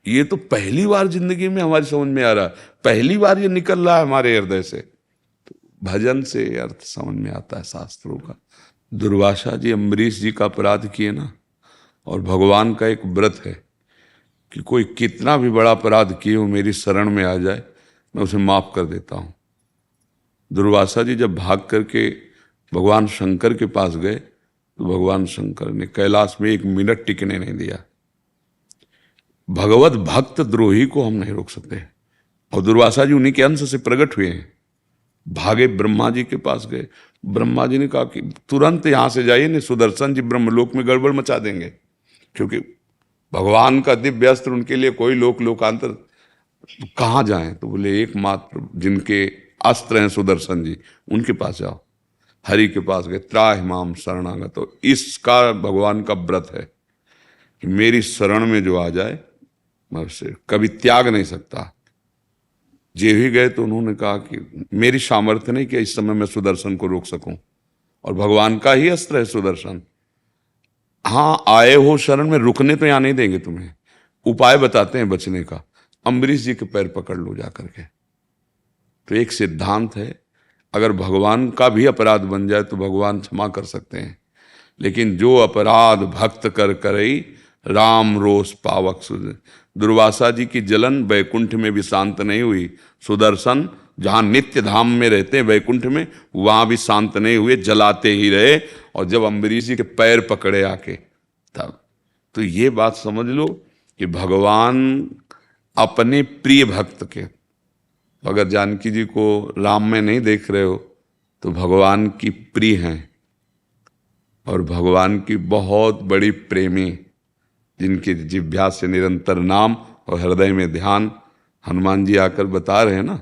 ये तो पहली बार जिंदगी में हमारी समझ में आ रहा है, पहली बार ये निकल रहा है हमारे हृदय से। तो भजन से अर्थ समझ में आता है शास्त्रों का। दुर्वासा जी अम्बरीश जी का अपराध किए ना, और भगवान का एक व्रत है कि कोई कितना भी बड़ा अपराध किए हो मेरी शरण में आ जाए, मैं उसे माफ कर देता हूं। दुर्वासा जी जब भाग करके भगवान शंकर के पास गए तो भगवान शंकर ने कैलाश में 1 मिनट टिकने नहीं दिया। भगवत भक्त द्रोही को हम नहीं रोक सकते। और दुर्वासा जी उन्हीं के अंश से प्रकट हुए हैं। भागे ब्रह्मा जी के पास गए, ब्रह्मा जी ने कहा कि तुरंत यहां से जाइए, नहीं सुदर्शन जी ब्रह्मलोक में गड़बड़ मचा देंगे, क्योंकि भगवान का दिव्य अस्त्र उनके लिए कोई लोकांतर। तो कहाँ जाएं? तो बोले एकमात्र जिनके अस्त्र हैं सुदर्शन जी, उनके पास जाओ। हरि के पास गए, त्राहि माम शरणागत। तो इसका भगवान का व्रत है कि मेरी शरण में जो आ जाए मैं उसे कभी त्याग नहीं सकता। जे ही गए तो उन्होंने कहा कि मेरी सामर्थ्य नहीं कि इस समय मैं सुदर्शन को रोक सकूं, और भगवान का ही अस्त्र है सुदर्शन। हाँ, आए हो शरण में, रुकने तो यहां नहीं देंगे तुम्हें, उपाय बताते हैं बचने का। अम्बरीश जी के पैर पकड़ लो जा करके। तो एक सिद्धांत है, अगर भगवान का भी अपराध बन जाए तो भगवान क्षमा कर सकते हैं, लेकिन जो अपराध भक्त कर करई राम रोष पावक सुध। दुर्वासा जी की जलन वैकुंठ में भी शांत नहीं हुई। सुदर्शन जहां नित्य धाम में रहते हैं वैकुंठ में, वहां भी शांत नहीं हुए, जलाते ही रहे। और जब अम्बरीश जी के पैर पकड़े आके तब, तो ये बात समझ लो कि भगवान अपने प्रिय भक्त के, अगर जानकी जी को राम में नहीं देख रहे हो तो भगवान की प्रिय हैं और भगवान की बहुत बड़ी प्रेमी, जिनके जिह्वा से निरंतर नाम और हृदय में ध्यान। हनुमान जी आकर बता रहे हैं ना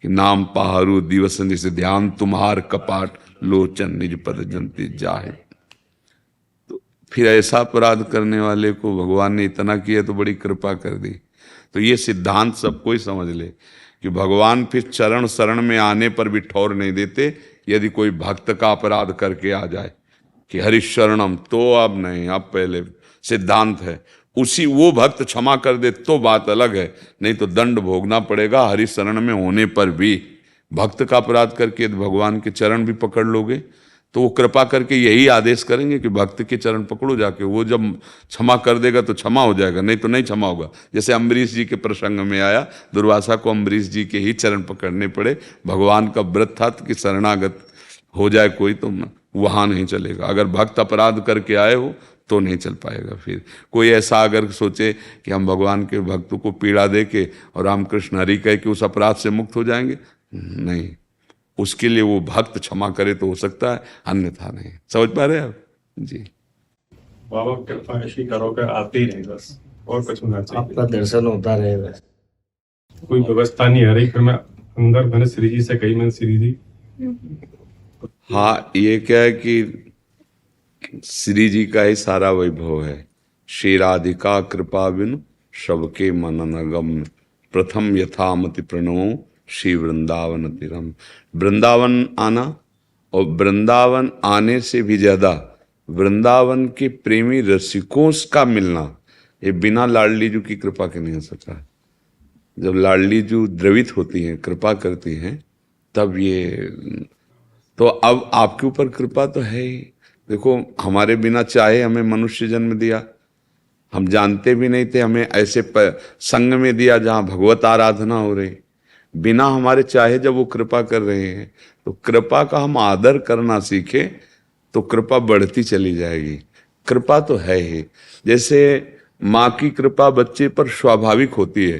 कि नाम पहारू दिवस निस ध्यान, तुम्हार कपाट लोचन निज पद जंती जाहे। तो फिर ऐसा अपराध करने वाले को भगवान ने इतना किया तो बड़ी कृपा कर दी। तो ये सिद्धांत सबको ही समझ ले कि भगवान फिर चरण शरण में आने पर भी ठौर नहीं देते। यदि कोई भक्त का अपराध करके आ जाए कि हरिशरणम, तो अब नहीं, अब पहले सिद्धांत है उसी वो भक्त क्षमा कर दे तो बात अलग है, नहीं तो दंड भोगना पड़ेगा। हरिशरण में होने पर भी भक्त का अपराध करके भगवान के चरण भी पकड़ लोगे तो वो कृपा करके यही आदेश करेंगे कि भक्त के चरण पकड़ो जाके, वो जब क्षमा कर देगा तो क्षमा हो जाएगा, नहीं तो नहीं क्षमा होगा। जैसे अम्बरीश जी के प्रसंग में आया, दुर्वासा को अम्बरीश जी के ही चरण पकड़ने पड़े। भगवान का व्रत था कि शरणागत हो जाए कोई तो वहां नहीं चलेगा। अगर भक्त अपराध करके आए हो तो नहीं चल पाएगा। फिर कोई ऐसा अगर सोचे कि हम भगवान के भक्तों को पीड़ा दे के और रामकृष्ण हरि कह के उस अपराध से मुक्त हो जाएंगे, नहीं, उसके लिए वो भक्त क्षमा करे तो हो सकता है, अन्यथा नहीं। समझ पा रहे हैं आप जी? बाबा कृपा ऐसी करो कि आते ही रहे बस, और कुछ होना चाहिए। आपका दर्शन होता रहे बस। कोई व्यवस्था नहीं आ रही, फिर मैं अंदर मैंने श्री जी से कही, मैंने श्री जी हाँ, ये क्या है कि श्री जी का ही सारा वैभव है। श्री राधिका कृपा बिनु सबके मनन अगम्य, प्रथम यथामति प्रणवो श्री वृंदावन तिरम। वृंदावन आना, और वृंदावन आने से भी ज्यादा वृंदावन के प्रेमी रसिकों का मिलना, ये बिना लाडली जी की कृपा के नहीं हो सकता। जब लाडली जी द्रवित होती हैं, कृपा करती हैं, तब ये तो अब आपके ऊपर कृपा तो है ही। देखो, हमारे बिना चाहे हमें मनुष्य जन्म दिया, हम जानते भी नहीं थे, हमें ऐसे संग में दिया जहाँ भगवत आराधना हो रही। बिना हमारे चाहे जब वो कृपा कर रहे हैं, तो कृपा का हम आदर करना सीखे तो कृपा बढ़ती चली जाएगी। कृपा तो है ही। जैसे माँ की कृपा बच्चे पर स्वाभाविक होती है,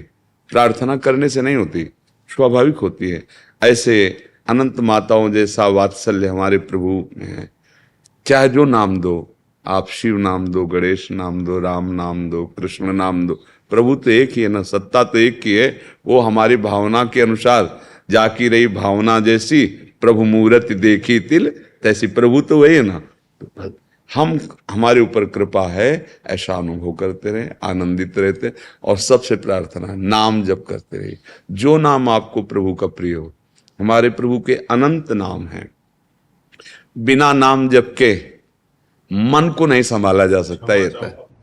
प्रार्थना करने से नहीं होती, स्वाभाविक होती है। ऐसे अनंत माताओं जैसा वात्सल्य हमारे प्रभु में है। चाहे जो नाम दो आप, शिव नाम दो, गणेश नाम दो, राम नाम दो, कृष्ण नाम दो, प्रभु तो एक ही है ना, सत्ता तो एक ही है। वो हमारी भावना के अनुसार जाकी रही भावना जैसी, प्रभु मूर्ति देखी तिल तैसी। प्रभु तो वही है ना। हम हमारे ऊपर कृपा है ऐसा अनुभव करते रहे, आनंदित रहते। और सबसे प्रार्थना है, नाम जप करते रहिए, जो नाम आपको प्रभु का प्रिय हो। हमारे प्रभु के अनंत नाम हैं, बिना नाम जप के मन को नहीं संभाला जा सकता। ये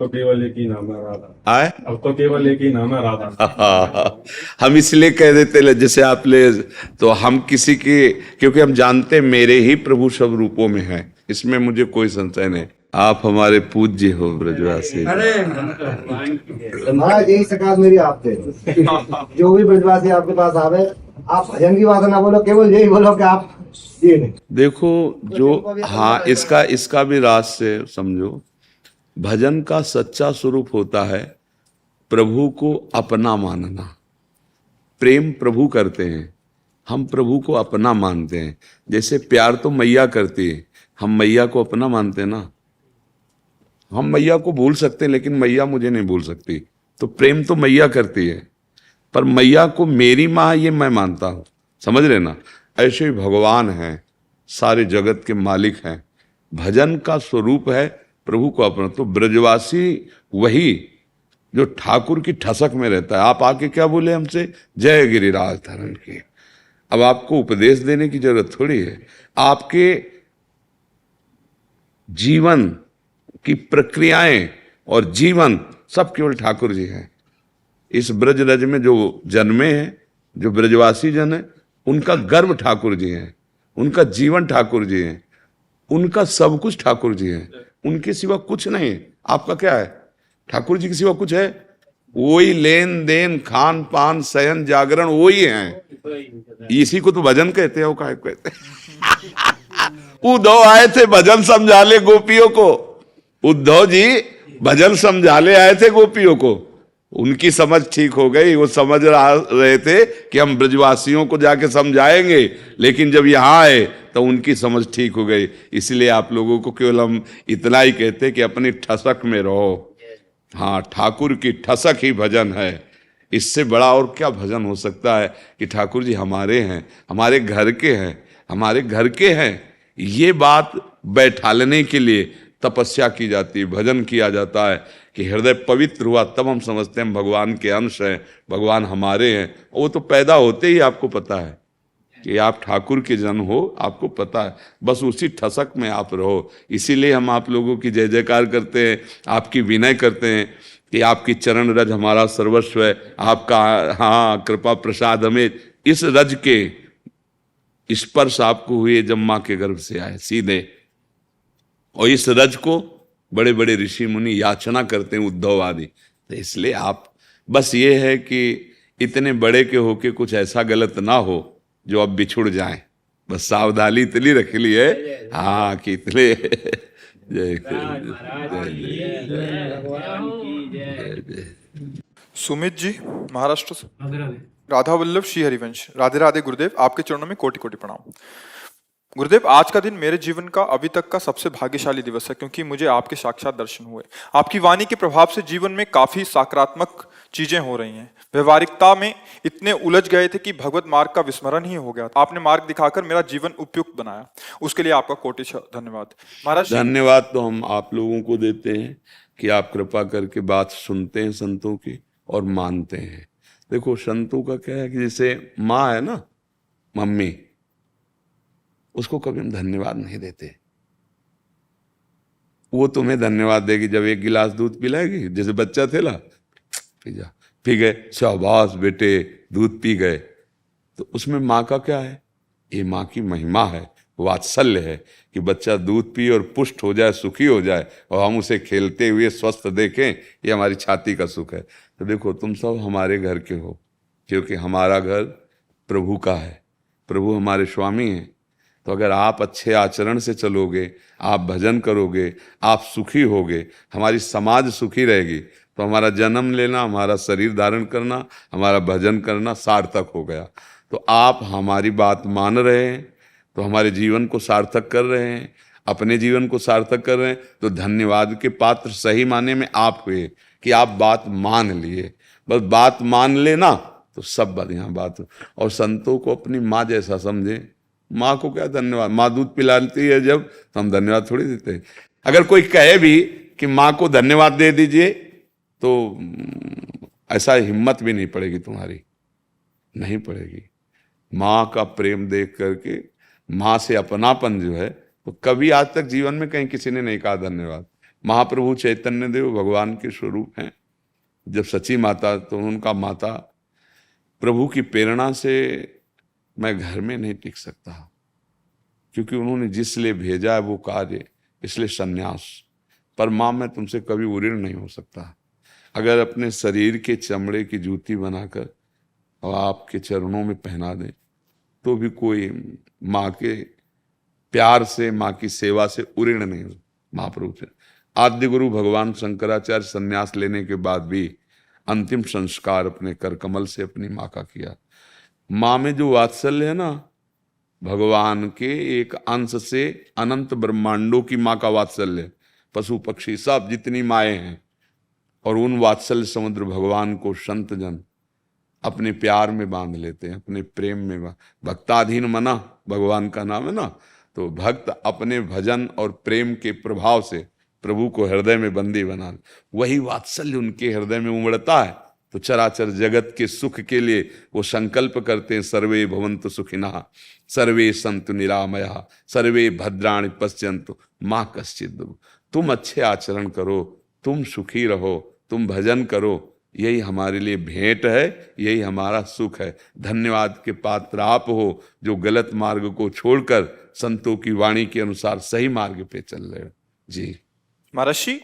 तो केवल एक ही नाम है राधा। आए अब तो केवल एक ही नाम है राधा। हम इसलिए कह देते जैसे आप ले, तो हम किसी की, क्योंकि हम जानते मेरे ही प्रभु सब रूपों में है, इसमें मुझे कोई संशय नहीं। आप हमारे पूज्य हो ब्रजवासी। महाराज यही सकाल मेरी आपसे, जो भी ब्रजवासी आपके पास आवे, आप भजन की बात ना बोलो, केवल यही बोलो कि आप ये नहीं। देखो जो, हाँ, इसका भी राज से समझो। भजन का सच्चा स्वरूप होता है प्रभु को अपना मानना। प्रेम प्रभु करते हैं, हम प्रभु को अपना मानते हैं। जैसे प्यार तो मैया करती है, हम मैया को अपना मानते हैं ना। हम मैया को भूल सकते हैं, लेकिन मैया मुझे नहीं भूल सकती। तो प्रेम तो मैया करती है, पर मैया को मेरी माँ ये मैं मानता हूँ। समझ रहे ना? ऐसे ही भगवान हैं, सारे जगत के मालिक हैं। भजन का स्वरूप है प्रभु को अपना। तो ब्रजवासी वही जो ठाकुर की ठसक में रहता है। आप आके क्या बोले हमसे, जय गिरिराज धरण की। अब आपको उपदेश देने की जरूरत थोड़ी है। आपके जीवन की प्रक्रियाएं और जीवन सब केवल ठाकुर जी हैं। इस ब्रज रज में जो जन्मे हैं, जो ब्रजवासी जन है, उनका गर्व ठाकुर जी हैं, उनका जीवन ठाकुर जी हैं, उनका सब कुछ ठाकुर जी हैं। उनके सिवा कुछ नहीं है। आपका क्या है? ठाकुर जी के सिवा कुछ है? वही लेन देन खान पान शयन जागरण वही हैं। इसी को तो भजन कहते हैं। वो काय कहते हैं? उद्धव आए थे भजन समझा ले गोपियों को। उद्धव जी भजन समझा ले आए थे गोपियों को। उनकी समझ ठीक हो गई, वो समझ रहे थे कि हम ब्रजवासियों को जाके समझाएंगे, लेकिन जब यहाँ आए तो उनकी समझ ठीक हो गई। इसलिए आप लोगों को केवल हम इतना ही कहते कि अपनी ठसक में रहो। हाँ, ठाकुर की ठसक ही भजन है। इससे बड़ा और क्या भजन हो सकता है कि ठाकुर जी हमारे हैं, हमारे घर के हैं, हमारे घर के हैं। ये बात बैठालने के लिए तपस्या की जाती है, भजन किया जाता है कि हृदय पवित्र हुआ, तब हम समझते हैं भगवान के अंश हैं, भगवान हमारे हैं। वो तो पैदा होते ही आपको पता है कि आप ठाकुर के जन हो, आपको पता है। बस उसी ठसक में आप रहो। इसीलिए हम आप लोगों की जय जयकार करते हैं, आपकी विनय करते हैं कि आपकी चरण रज हमारा सर्वस्व है। आपका हाँ कृपा प्रसाद हमें इस रज के स्पर्श आपको हुए जब माँ के गर्भ से आए सीधे। और इस रज को बड़े बड़े ऋषि मुनि याचना करते हैं, उद्धव आदि। तो इसलिए आप बस ये है कि इतने बड़े के होके कुछ ऐसा गलत ना हो जो अब बिछुड़ जाए। बस सावधानी इतनी रख ली है हाँ कि इतने जय सुमित जी महाराष्ट्र से। राधे राधे। राधा वल्लभ श्री हरिवंश। राधे राधे गुरुदेव, आपके चरणों में कोटि कोटि प्रणाम। गुरुदेव, आज का दिन मेरे जीवन का अभी तक का सबसे भाग्यशाली दिवस है, क्योंकि मुझे आपके साक्षात दर्शन हुए। आपकी वाणी के प्रभाव से जीवन में काफी सकारात्मक चीजें हो रही हैं। व्यवहारिकता में इतने उलझ गए थे कि भगवत मार्ग का विस्मरण ही हो गया। आपने मार्ग दिखाकर मेरा जीवन उपयुक्त बनाया, उसके लिए आपका कोटि धन्यवाद। महाराज, धन्यवाद तो हम आप लोगों को देते हैं कि आप कृपा करके बात सुनते हैं संतों की और मानते हैं। देखो, संतों का क्या है कि जैसे माँ है ना, मम्मी, उसको कभी हम धन्यवाद नहीं देते। वो तुम्हें धन्यवाद देगी जब एक गिलास दूध पिलाएगी, जैसे बच्चा थे ना, पी जा, पी गए, शाबाश बेटे, दूध पी गए। तो उसमें माँ का क्या है? ये माँ की महिमा है, वात्सल्य है कि बच्चा दूध पी और पुष्ट हो जाए, सुखी हो जाए, और हम उसे खेलते हुए स्वस्थ देखें, ये हमारी छाती का सुख है। तो देखो, तुम सब हमारे घर के हो, क्योंकि हमारा घर प्रभु का है, प्रभु हमारे स्वामी हैं। तो अगर आप अच्छे आचरण से चलोगे, आप भजन करोगे, आप सुखी होगे, हमारी समाज सुखी रहेगी, तो हमारा जन्म लेना, हमारा शरीर धारण करना, हमारा भजन करना सार्थक हो गया। तो आप हमारी बात मान रहे हैं, तो हमारे जीवन को सार्थक कर रहे हैं, अपने जीवन को सार्थक कर रहे हैं। तो धन्यवाद के पात्र सही माने में आप हुए कि आप बात मान लिए। बस बात मान लेना तो सब बढ़िया बात। और संतों को अपनी माँ जैसा समझे। माँ को क्या धन्यवाद, माँ दूध पिलाती है जब, तो हम धन्यवाद थोड़ी देते हैं। अगर कोई कहे भी कि माँ को धन्यवाद दे दीजिए, तो ऐसा हिम्मत भी नहीं पड़ेगी, तुम्हारी नहीं पड़ेगी। माँ का प्रेम देख करके, माँ से अपनापन जो है, तो कभी आज तक जीवन में कहीं किसी ने नहीं कहा धन्यवाद। महाप्रभु चैतन्य देव भगवान के स्वरूप हैं। जब सची माता, तो उनका माता प्रभु की प्रेरणा से मैं घर में नहीं टिक सकता, क्योंकि उन्होंने जिस लिए भेजा है वो कार्य, इसलिए सन्यास। पर माँ, मैं तुमसे कभी उऋण नहीं हो सकता। अगर अपने शरीर के चमड़े की जूती बनाकर और आपके चरणों में पहना दें, तो भी कोई माँ के प्यार से, माँ की सेवा से उऋण नहीं हो। महाप्रभु से आद्य गुरु भगवान शंकराचार्य संन्यास लेने के बाद भी अंतिम संस्कार अपने कर कमल से अपनी माँ का किया। माँ में जो वात्सल्य है ना, भगवान के एक अंश से अनंत ब्रह्मांडों की माँ का वात्सल्य, पशु पक्षी सब जितनी माएँ हैं, और उन वात्सल्य समुद्र भगवान को संत जन अपने प्यार में बांध लेते हैं, अपने प्रेम में। भक्ताधीन मना भगवान का नाम है ना, तो भक्त अपने भजन और प्रेम के प्रभाव से प्रभु को हृदय में बंदी बना, वही वात्सल्य उनके हृदय में उमड़ता है। तो चराचर जगत के सुख के लिए वो संकल्प करते हैं, सर्वे भवन्तु सुखिनः, सर्वे सन्तु निरामया, सर्वे भद्राणि पश्यन्तु मा कश्चित् दुःखम्। तुम अच्छे आचरण करो, तुम सुखी रहो, तुम भजन करो, यही हमारे लिए भेंट है, यही हमारा सुख है। धन्यवाद के पात्र आप हो, जो गलत मार्ग को छोड़कर संतों की वाणी के अनुसार सही मार्ग पे चल रहे हो। जी महाराज जी,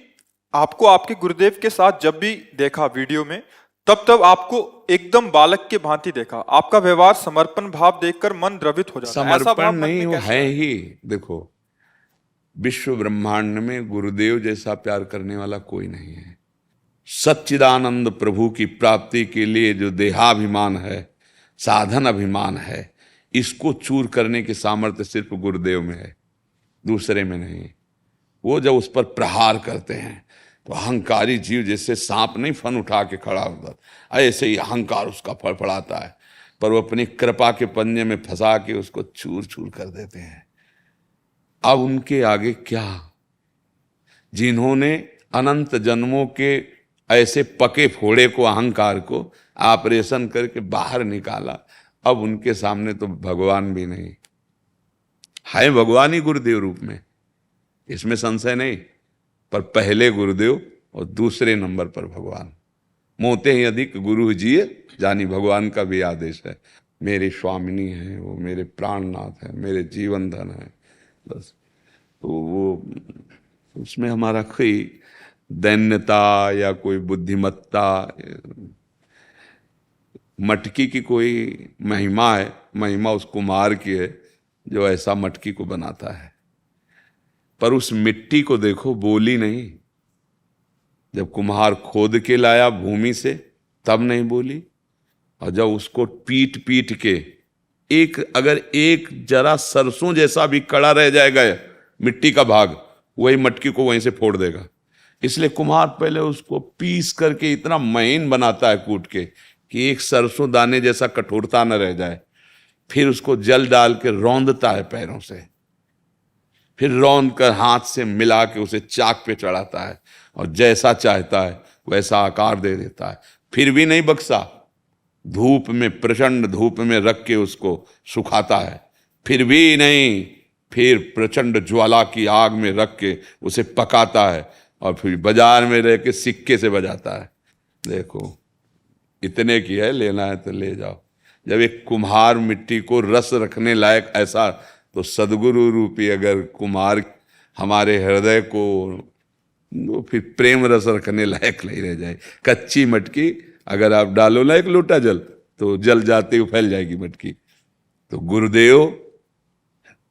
आपको आपके गुरुदेव के साथ जब भी देखा वीडियो में, तब आपको एकदम बालक के भांति देखा। आपका व्यवहार, समर्पण भाव देखकर मन द्रवित हो जाता है। ऐसा भाव समर्पण मन में नहीं, वो कैसे है ही। देखो, विश्व ब्रह्मांड में गुरुदेव जैसा प्यार करने वाला कोई नहीं है। सच्चिदानंद प्रभु की प्राप्ति के लिए जो देहाभिमान है, साधन अभिमान है, इसको चूर करने की सामर्थ्य सिर्फ गुरुदेव में है, दूसरे में नहीं। वो जब उस पर प्रहार करते हैं तो अहंकारी जीव जैसे सांप नहीं फन उठा के खड़ा होता, ऐसे ही अहंकार उसका फड़फड़ाता है, पर वो अपनी कृपा के पंजे में फंसा के उसको चूर चूर कर देते हैं। अब उनके आगे क्या? जिन्होंने अनंत जन्मों के ऐसे पके फोड़े को, अहंकार को ऑपरेशन करके बाहर निकाला, अब उनके सामने तो भगवान भी नहीं है। भगवान ही गुरुदेव रूप में, इसमें संशय नहीं, पर पहले गुरुदेव और दूसरे नंबर पर भगवान। मोते ही अधिक गुरु जिए, जानी भगवान का भी आदेश है। मेरे स्वामिनी है, वो मेरे प्राणनाथ है, मेरे जीवन धन है, बस। तो वो उसमें हमारा कोई दैन्यता या कोई बुद्धिमत्ता, मटकी की कोई महिमा है, महिमा उस कुम्हार की है जो ऐसा मटकी को बनाता है। पर उस मिट्टी को देखो, बोली नहीं। जब कुम्हार खोद के लाया भूमि से, तब नहीं बोली। और जब उसको पीट पीट के अगर एक जरा सरसों जैसा भी कड़ा रह जाएगा मिट्टी का भाग, वही मटकी को वहीं से फोड़ देगा। इसलिए कुम्हार पहले उसको पीस करके इतना महीन बनाता है कूट के कि एक सरसों दाने जैसा कठोरता न रह जाए। फिर उसको जल डाल के रौंदता है पैरों से, फिर रौंद कर हाथ से मिला के उसे चाक पे चढ़ाता है और जैसा चाहता है वैसा आकार दे देता है। फिर भी नहीं बक्सा, धूप में, प्रचंड धूप में रख के उसको सुखाता है, फिर भी नहीं, फिर प्रचंड ज्वाला की आग में रख के उसे पकाता है और फिर बाजार में रह के सिक्के से बजाता है। देखो इतने की है, लेना है तो ले जाओ। जब एक कुम्हार मिट्टी को रस रखने लायक ऐसा, तो सदगुरु रूपी अगर कुम्हार हमारे हृदय को, तो फिर प्रेम रस रखने लायक नहीं रह जाए। कच्ची मटकी अगर आप डालो ना एक लोटा जल, तो जल जाते हुए फैल जाएगी मटकी। तो गुरुदेव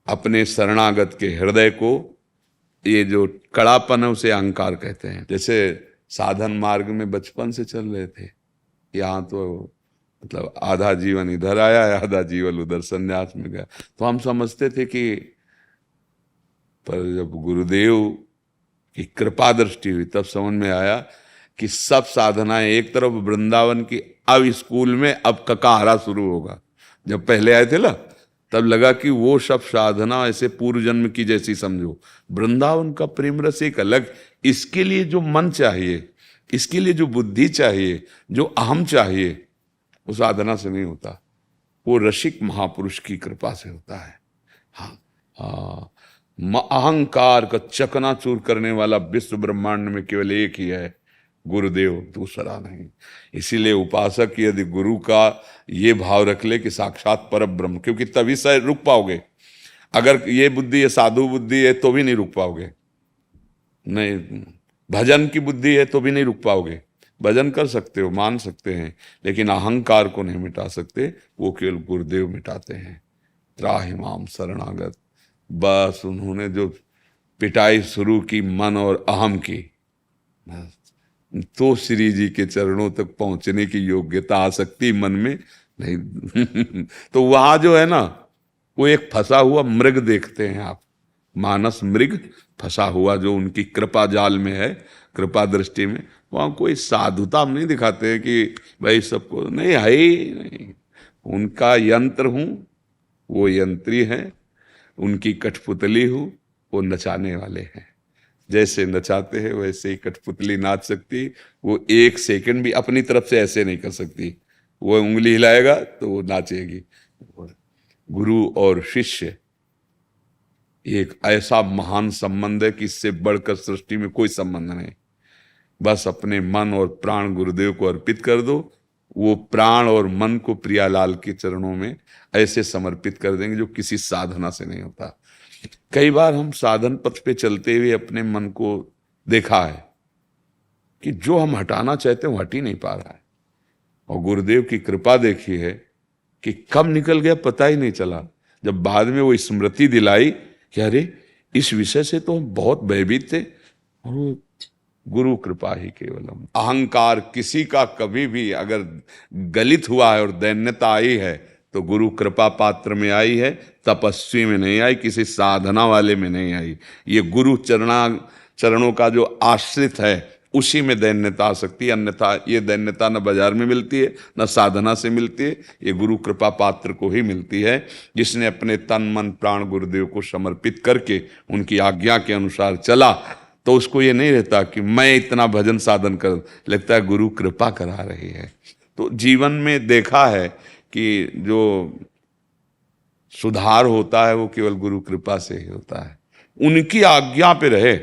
अपने शरणागत के हृदय को, ये जो कड़ापन है उसे अहंकार कहते हैं। जैसे साधन मार्ग में बचपन से चल रहे थे, यहाँ तो मतलब आधा जीवन इधर आया है, आधा जीवन उधर संन्यास में गया, तो हम समझते थे कि, पर जब गुरुदेव की कृपा दृष्टि हुई तब समझ में आया कि सब साधनाएं एक तरफ वृंदावन की, अब स्कूल में अब ककाहारा शुरू होगा। जब पहले आए थे ना तब लगा कि वो सब साधना ऐसे पूर्व जन्म की जैसी समझो, वृंदावन का प्रेम रस एक अलग। इसके लिए जो मन चाहिए, इसके लिए जो बुद्धि चाहिए, जो अहम चाहिए, वो साधना से नहीं होता, वो रसिक महापुरुष की कृपा से होता है। हाँ, अहंकार का चकनाचूर करने वाला विश्व ब्रह्मांड में केवल एक ही है, गुरुदेव, दूसरा नहीं। इसीलिए उपासक यदि गुरु का ये भाव रख ले कि साक्षात परब्रह्म, क्योंकि तभी से रुक पाओगे। अगर ये बुद्धि है, साधु बुद्धि है, तो भी नहीं रुक पाओगे। नहीं, भजन की बुद्धि है तो भी नहीं रुक पाओगे। भजन कर सकते हो, मान सकते हैं, लेकिन अहंकार को नहीं मिटा सकते, वो केवल गुरुदेव मिटाते हैं। त्राहि माम शरणागत, बस उन्होंने जो पिटाई शुरू की मन और अहम की, तो श्री जी के चरणों तक पहुंचने की योग्यता आ सकती मन में नहीं। तो वहां जो है ना, वो एक फंसा हुआ मृग देखते हैं आप, मानस मृग फंसा हुआ जो उनकी कृपा जाल में है, कृपा दृष्टि में। वहां कोई साधुता हम नहीं दिखाते हैं कि भाई सबको, नहीं है ही नहीं। उनका यंत्र हूं, वो यंत्री हैं, उनकी कठपुतली हूं, वो नचाने वाले हैं। जैसे नचाते हैं वैसे ही कठपुतली नाच सकती, वो एक सेकंड भी अपनी तरफ से ऐसे नहीं कर सकती। वो उंगली हिलाएगा तो वो नाचेगी। गुरु और शिष्य एक ऐसा महान संबंध है कि इससे बढ़कर सृष्टि में कोई संबंध नहीं। बस अपने मन और प्राण गुरुदेव को अर्पित कर दो, वो प्राण और मन को प्रियालाल के चरणों में ऐसे समर्पित कर देंगे जो किसी साधना से नहीं होता। कई बार हम साधन पथ पे चलते हुए अपने मन को देखा है कि जो हम हटाना चाहते हैं वो हट ही नहीं पा रहा है, और गुरुदेव की कृपा देखी है कि कब निकल गया पता ही नहीं चला। जब बाद में वो स्मृति दिलाई कि अरे इस विषय से तो हम बहुत भयभीत थे, और वो गुरु कृपा ही केवलम। अहंकार किसी का कभी भी अगर गलित हुआ है और दैन्यता आई है तो गुरु कृपा पात्र में आई है, तपस्वी में नहीं आई, किसी साधना वाले में नहीं आई। ये गुरु चरणों का जो आश्रित है उसी में दैन्यता आ सकती है, अन्यथा ये दैन्यता न बाजार में मिलती है न साधना से मिलती है, ये गुरु कृपा पात्र को ही मिलती है, जिसने अपने तन मन प्राण गुरुदेव को समर्पित करके उनकी आज्ञा के अनुसार चला। तो उसको ये नहीं रहता कि मैं इतना भजन साधन कर, लगता है गुरु कृपा करा रही है। तो जीवन में देखा है कि जो सुधार होता है वो केवल गुरु कृपा से ही होता है। उनकी आज्ञा पे रहे